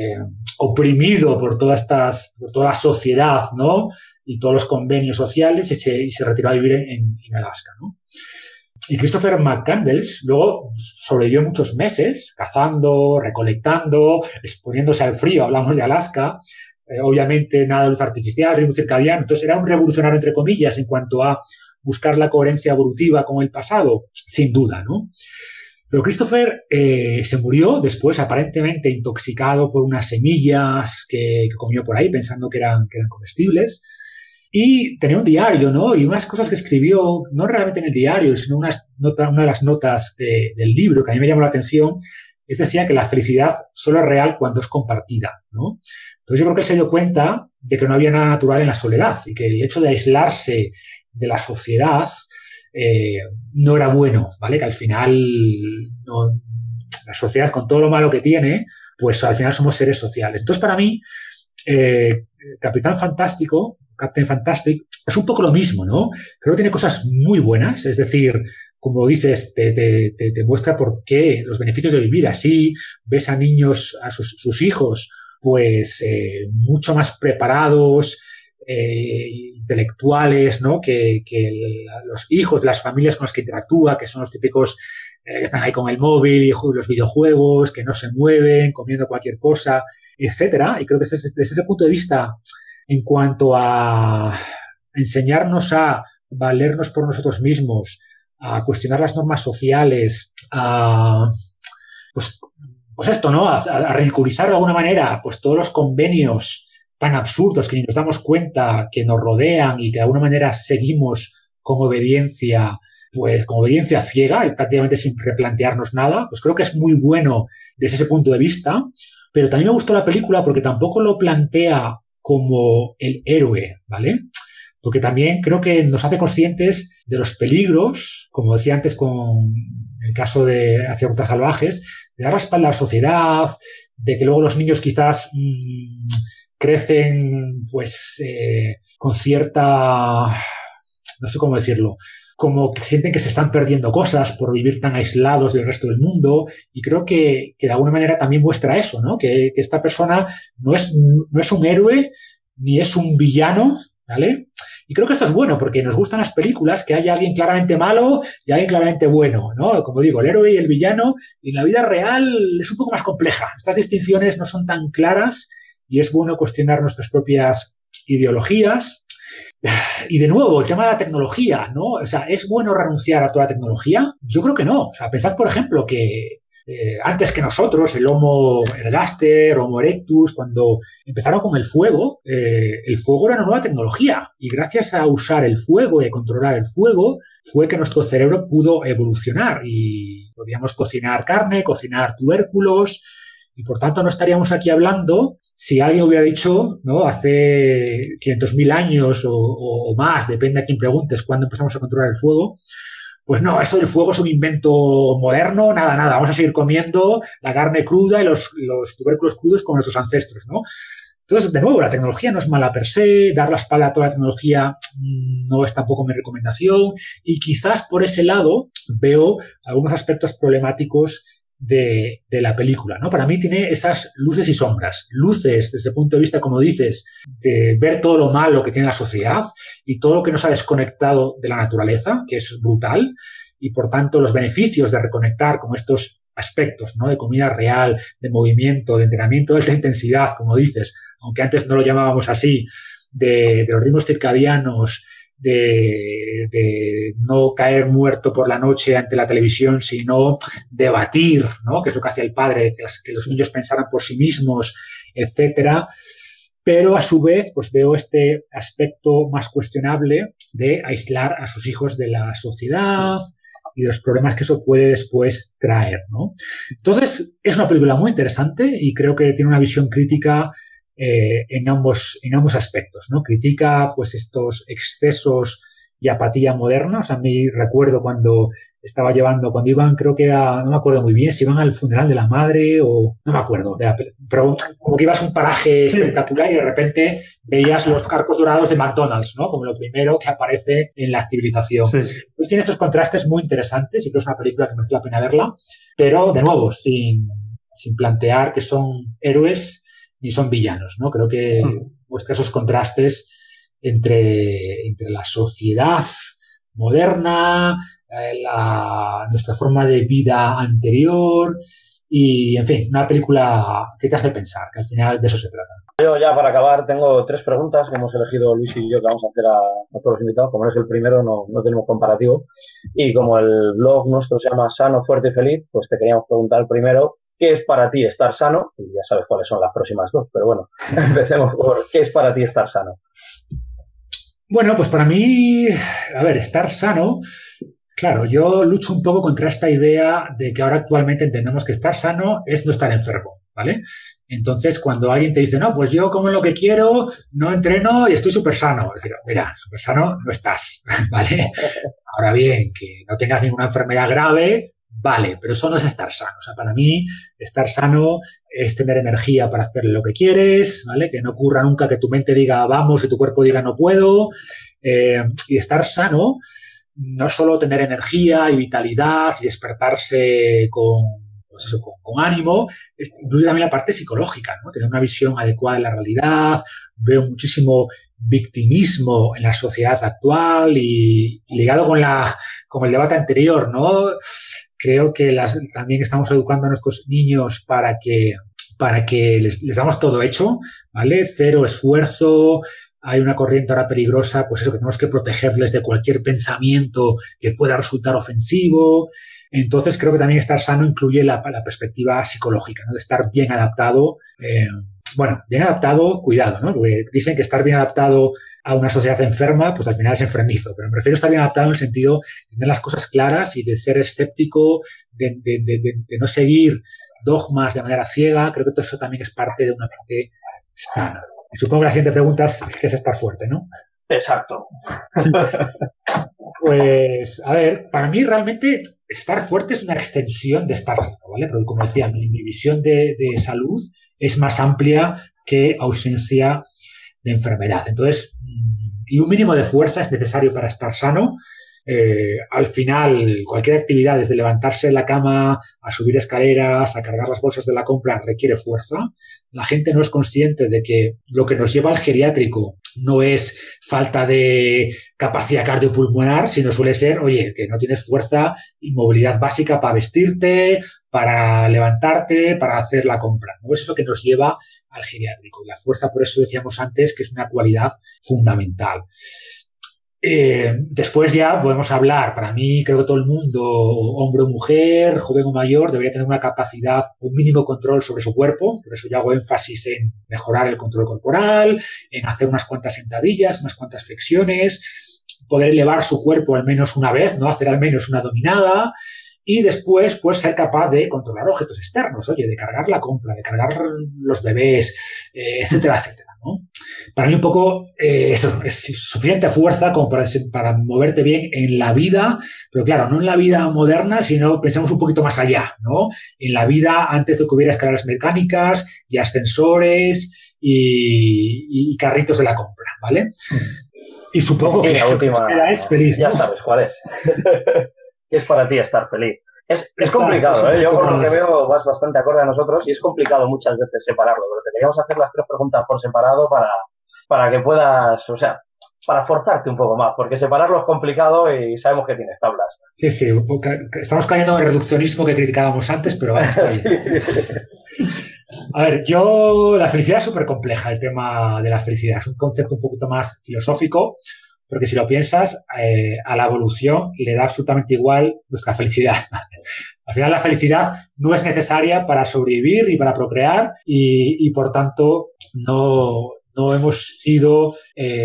oprimido por por toda la sociedad, ¿no? Y todos los convenios sociales y se retiró a vivir en Alaska, ¿no? Y Christopher McCandless luego sobrevivió muchos meses cazando, recolectando, exponiéndose al frío, hablamos de Alaska, obviamente nada de luz artificial, ritmo circadiano, entonces era un revolucionario entre comillas en cuanto a buscar la coherencia evolutiva con el pasado, sin duda, ¿no? Pero Christopher se murió después aparentemente intoxicado por unas semillas que comió por ahí pensando que eran comestibles. Y tenía un diario, ¿no? Y unas cosas que escribió, no realmente en el diario, sino una de las notas del libro que a mí me llamó la atención, decía que la felicidad solo es real cuando es compartida, ¿no? Entonces yo creo que él se dio cuenta de que no había nada natural en la soledad y que el hecho de aislarse de la sociedad no era bueno, ¿vale? Que al final la sociedad, con todo lo malo que tiene, pues al final somos seres sociales. Entonces, para mí, Captain Fantastic, es un poco lo mismo, ¿no? Creo que tiene cosas muy buenas, es decir, como dices, te muestra por qué los beneficios de vivir así, ves a niños, a sus hijos, pues mucho más preparados, intelectuales, ¿no? Que los hijos de las familias con las que interactúa, que son los típicos que están ahí con el móvil y los videojuegos, que no se mueven, comiendo cualquier cosa, etcétera. Y creo que desde ese punto de vista, en cuanto a enseñarnos a valernos por nosotros mismos, a cuestionar las normas sociales, a pues esto, ¿no? A ridiculizar de alguna manera pues todos los convenios tan absurdos que ni nos damos cuenta que nos rodean y que de alguna manera seguimos con obediencia, pues con obediencia ciega y prácticamente sin replantearnos nada, pues creo que es muy bueno desde ese punto de vista. Pero también me gustó la película porque tampoco lo plantea como el héroe, ¿vale? Porque también creo que nos hace conscientes de los peligros, como decía antes con el caso de Hacia rutas salvajes, de dar la espalda a la sociedad, de que luego los niños quizás crecen pues con cierta, no sé cómo decirlo, como que sienten que se están perdiendo cosas por vivir tan aislados del resto del mundo, y creo que de alguna manera también muestra eso, ¿no? Que esta persona no es un héroe ni es un villano, ¿vale? Y creo que esto es bueno porque nos gustan las películas que haya alguien claramente malo y alguien claramente bueno, ¿no? Como digo, el héroe y el villano, y en la vida real es un poco más compleja. Estas distinciones no son tan claras y es bueno cuestionar nuestras propias ideologías. Y de nuevo, el tema de la tecnología, ¿no? O sea, ¿es bueno renunciar a toda la tecnología? Yo creo que no. O sea, pensad, por ejemplo, que antes que nosotros, el Homo ergaster, Homo erectus, cuando empezaron con el fuego era una nueva tecnología. Y gracias a usar el fuego y a controlar el fuego, fue que nuestro cerebro pudo evolucionar. Y podíamos cocinar carne, cocinar tubérculos, y por tanto no estaríamos aquí hablando si alguien hubiera dicho, ¿no? Hace 500.000 años o más, depende a quién preguntes, cuándo empezamos a controlar el fuego. Pues no, eso del fuego es un invento moderno, nada, vamos a seguir comiendo la carne cruda y los tubérculos crudos como nuestros ancestros, ¿no? Entonces, de nuevo, la tecnología no es mala per se, dar la espalda a toda la tecnología no es tampoco mi recomendación, y quizás por ese lado veo algunos aspectos problemáticos de la película, ¿no? Para mí tiene esas luces y sombras. Luces desde el punto de vista, como dices, de ver todo lo malo que tiene la sociedad y todo lo que nos ha desconectado de la naturaleza, que es brutal, y por tanto los beneficios de reconectar con estos aspectos, ¿no? De comida real, de movimiento, de entrenamiento de alta intensidad, como dices, aunque antes no lo llamábamos así, de los ritmos circadianos, de no caer muerto por la noche ante la televisión, sino debatir, ¿no? Que es lo que hacía el padre, que los niños pensaran por sí mismos, etcétera. Pero a su vez, pues veo este aspecto más cuestionable de aislar a sus hijos de la sociedad y de los problemas que eso puede después traer, ¿no? Entonces, es una película muy interesante y creo que tiene una visión crítica en ambos aspectos, ¿no? Critica pues estos excesos y apatía moderna. O sea, a mí recuerdo cuando iban, creo que era, no me acuerdo muy bien, si iban al funeral de la madre o no me acuerdo, pero como que ibas a un paraje espectacular y de repente veías los arcos dorados de McDonald's, ¿no? Como lo primero que aparece en la civilización. Sí. Entonces tiene estos contrastes muy interesantes y creo que es una película que merece la pena verla, pero de nuevo, sin plantear que son héroes ni son villanos, ¿no? Creo que muestra esos contrastes entre la sociedad moderna, nuestra forma de vida anterior y, en fin, una película que te hace pensar, que al final de eso se trata. Yo ya para acabar tengo 3 preguntas que hemos elegido Luis y yo que vamos a hacer a todos los invitados. Como no es el primero, no tenemos comparativo. Y como el blog nuestro se llama Sano, Fuerte y Feliz, pues te queríamos preguntar primero ¿qué es para ti estar sano? Y ya sabes cuáles son las próximas 2, pero bueno, empecemos por ¿qué es para ti estar sano? Bueno, pues para mí, a ver, estar sano, claro, yo lucho un poco contra esta idea de que ahora actualmente entendemos que estar sano es no estar enfermo, ¿vale? Entonces, cuando alguien te dice, no, pues yo como lo que quiero, no entreno y estoy súper sano, es decir, mira, súper sano no estás, ¿vale? Ahora bien, que no tengas ninguna enfermedad grave, vale, pero eso no es estar sano. O sea, para mí, estar sano es tener energía para hacer lo que quieres, ¿vale? Que no ocurra nunca que tu mente diga vamos y tu cuerpo diga no puedo. Y estar sano, no solo tener energía y vitalidad y despertarse con ánimo, incluye también la parte psicológica, ¿no? Tener una visión adecuada de la realidad. Veo muchísimo victimismo en la sociedad actual y ligado con el debate anterior, ¿no? Creo que también estamos educando a nuestros niños para que les damos todo hecho, ¿vale? Cero esfuerzo. Hay una corriente ahora peligrosa, pues eso, que tenemos que protegerles de cualquier pensamiento que pueda resultar ofensivo. Entonces, creo que también estar sano incluye la perspectiva psicológica, ¿no? De estar bien adaptado. Bien adaptado, cuidado, ¿no? Porque dicen que estar bien adaptado a una sociedad enferma, pues al final es enfermizo. Pero me refiero a estar bien adaptado en el sentido de tener las cosas claras y de ser escéptico, de no seguir dogmas de manera ciega. Creo que todo eso también es parte de una parte sana. Y supongo que la siguiente pregunta es qué es estar fuerte, ¿no? Exacto. Pues, a ver, para mí realmente estar fuerte es una extensión de estar sano, ¿vale? Porque como decía, mi visión de salud es más amplia que ausencia de enfermedad. Entonces, y un mínimo de fuerza es necesario para estar sano. Al final, cualquier actividad, desde levantarse de la cama, a subir escaleras, a cargar las bolsas de la compra, requiere fuerza. La gente no es consciente de que lo que nos lleva al geriátrico no es falta de capacidad cardiopulmonar, sino suele ser, oye, que no tienes fuerza y movilidad básica para vestirte, para levantarte, para hacer la compra, ¿no? Eso es lo que nos lleva al geriátrico. Y la fuerza, por eso decíamos antes, que es una cualidad fundamental. Después ya podemos hablar, para mí creo que todo el mundo, hombre o mujer, joven o mayor, debería tener una capacidad, un mínimo control sobre su cuerpo. Por eso yo hago énfasis en mejorar el control corporal, en hacer unas cuantas sentadillas, unas cuantas flexiones, poder elevar su cuerpo al menos una vez, ¿no? Hacer al menos una dominada. Y después, pues, ser capaz de controlar objetos externos, oye, de cargar la compra, de cargar los bebés, etcétera, etcétera, ¿no? Para mí un poco eso, es suficiente fuerza como para moverte bien en la vida, pero claro, no en la vida moderna, sino pensamos un poquito más allá, ¿no? En la vida antes de que hubiera escaleras mecánicas y ascensores y carritos de la compra, ¿vale? Y supongo que la última es feliz, ya ¿no? sabes cuál es. ¿Qué es para ti estar feliz? Es complicado, ¿eh? Yo por lo que veo vas bastante acorde a nosotros y es complicado muchas veces separarlo, pero te queríamos hacer las tres preguntas por separado para que puedas, o sea, para forzarte un poco más, porque separarlo es complicado y sabemos que tienes tablas. Sí, estamos cayendo en el reduccionismo que criticábamos antes, pero vamos, está bien. A ver, la felicidad es súper compleja, el tema de la felicidad. Es un concepto un poquito más filosófico, porque si lo piensas, a la evolución le da absolutamente igual nuestra felicidad. Al final la felicidad no es necesaria para sobrevivir y para procrear y por tanto no hemos sido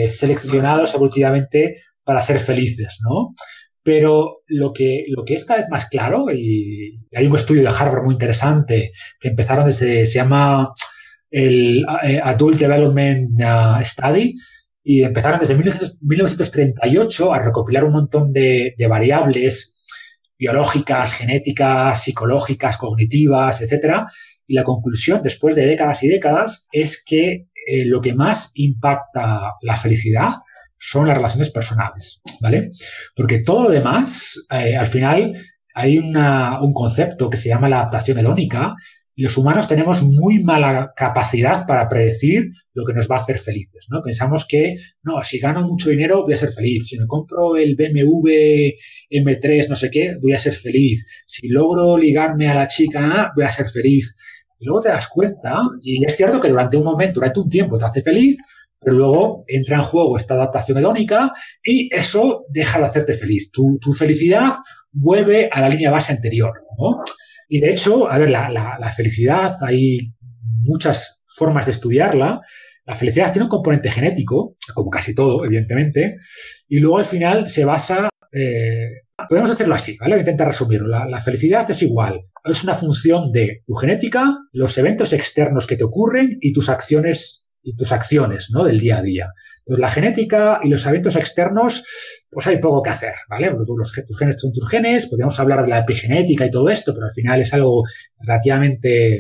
seleccionados evolutivamente para ser felices, ¿no? Pero lo que es cada vez más claro, y hay un estudio de Harvard muy interesante que empezaron se llama el Adult Development Study, y empezaron desde 1938 a recopilar un montón de variables biológicas, genéticas, psicológicas, cognitivas, etcétera. Y la conclusión, después de décadas y décadas, es que lo que más impacta la felicidad son las relaciones personales, ¿vale? Porque todo lo demás, al final, hay un concepto que se llama la adaptación hedónica. Y los humanos tenemos muy mala capacidad para predecir lo que nos va a hacer felices, ¿no? Pensamos que, no, si gano mucho dinero voy a ser feliz. Si me compro el BMW M3 no sé qué, voy a ser feliz. Si logro ligarme a la chica, voy a ser feliz. Y luego te das cuenta, y es cierto que durante un tiempo te hace feliz, pero luego entra en juego esta adaptación hedónica y eso deja de hacerte feliz. Tu felicidad vuelve a la línea base anterior, ¿no? Y de hecho, a ver, la felicidad, hay muchas formas de estudiarla. La felicidad tiene un componente genético, como casi todo, evidentemente, y luego al final se basa, podemos hacerlo así, ¿vale? Voy a intentar resumirlo. La felicidad es igual, es una función de tu genética, los eventos externos que te ocurren y tus acciones, ¿no? Del día a día. Entonces, la genética y los eventos externos, pues hay poco que hacer, ¿vale? Porque tus genes son tus genes, podríamos hablar de la epigenética y todo esto, pero al final es algo relativamente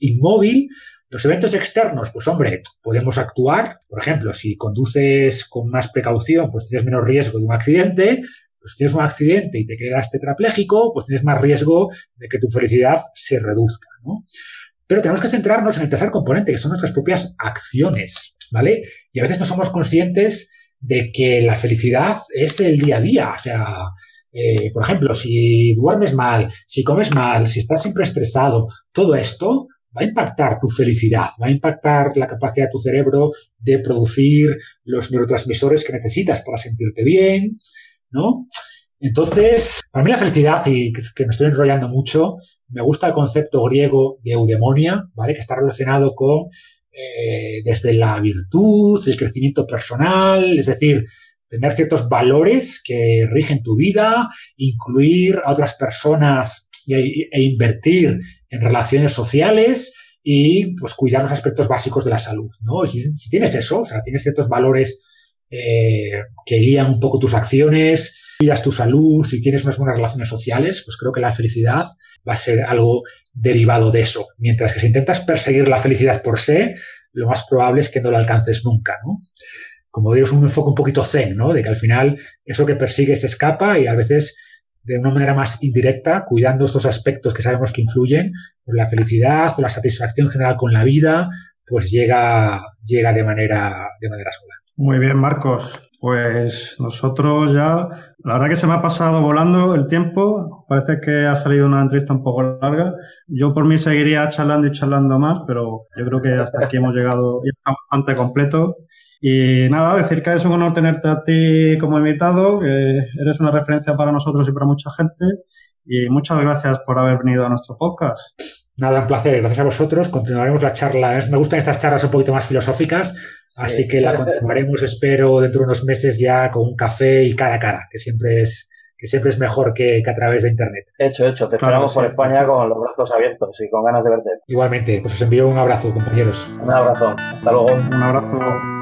inmóvil. Los eventos externos, pues hombre, podemos actuar. Por ejemplo, si conduces con más precaución, pues tienes menos riesgo de un accidente. Pues si tienes un accidente y te quedas tetrapléjico, pues tienes más riesgo de que tu felicidad se reduzca, ¿no? Pero tenemos que centrarnos en el tercer componente, que son nuestras propias acciones, ¿vale? Y a veces no somos conscientes de que la felicidad es el día a día. O sea, por ejemplo, si duermes mal, si comes mal, si estás siempre estresado, todo esto va a impactar tu felicidad, va a impactar la capacidad de tu cerebro de producir los neurotransmisores que necesitas para sentirte bien, ¿no? Entonces, para mí la felicidad, y que me estoy enrollando mucho, me gusta el concepto griego de eudemonia, ¿vale? Que está relacionado con desde la virtud, el crecimiento personal, es decir, tener ciertos valores que rigen tu vida, incluir a otras personas e invertir en relaciones sociales y pues cuidar los aspectos básicos de la salud, ¿no? Y si tienes eso, o sea, tienes ciertos valores que guían un poco tus acciones, cuidas tu salud, si tienes unas buenas relaciones sociales, pues creo que la felicidad va a ser algo derivado de eso. Mientras que si intentas perseguir la felicidad por sí, lo más probable es que no la alcances nunca, ¿no? Como digo, es un enfoque un poquito zen, ¿no? De que al final eso que persigues escapa y a veces de una manera más indirecta, cuidando estos aspectos que sabemos que influyen, pues la felicidad o la satisfacción general con la vida, pues llega de manera sola. Muy bien, Marcos. Pues nosotros ya, la verdad que se me ha pasado volando el tiempo. Parece que ha salido una entrevista un poco larga. Yo por mí seguiría charlando y charlando más, pero yo creo que hasta aquí hemos llegado y está bastante completo. Y nada, decir que es un honor tenerte a ti como invitado, que eres una referencia para nosotros y para mucha gente. Y muchas gracias por haber venido a nuestro podcast. Nada, un placer. Gracias a vosotros. Continuaremos la charla. Me gustan estas charlas un poquito más filosóficas, así que la continuaremos, espero, dentro de unos meses ya con un café y cara a cara, que siempre es mejor que a través de Internet. Hecho. Te esperamos por España con los brazos abiertos y con ganas de verte. Igualmente. Pues os envío un abrazo, compañeros. Un abrazo. Hasta luego. Un abrazo.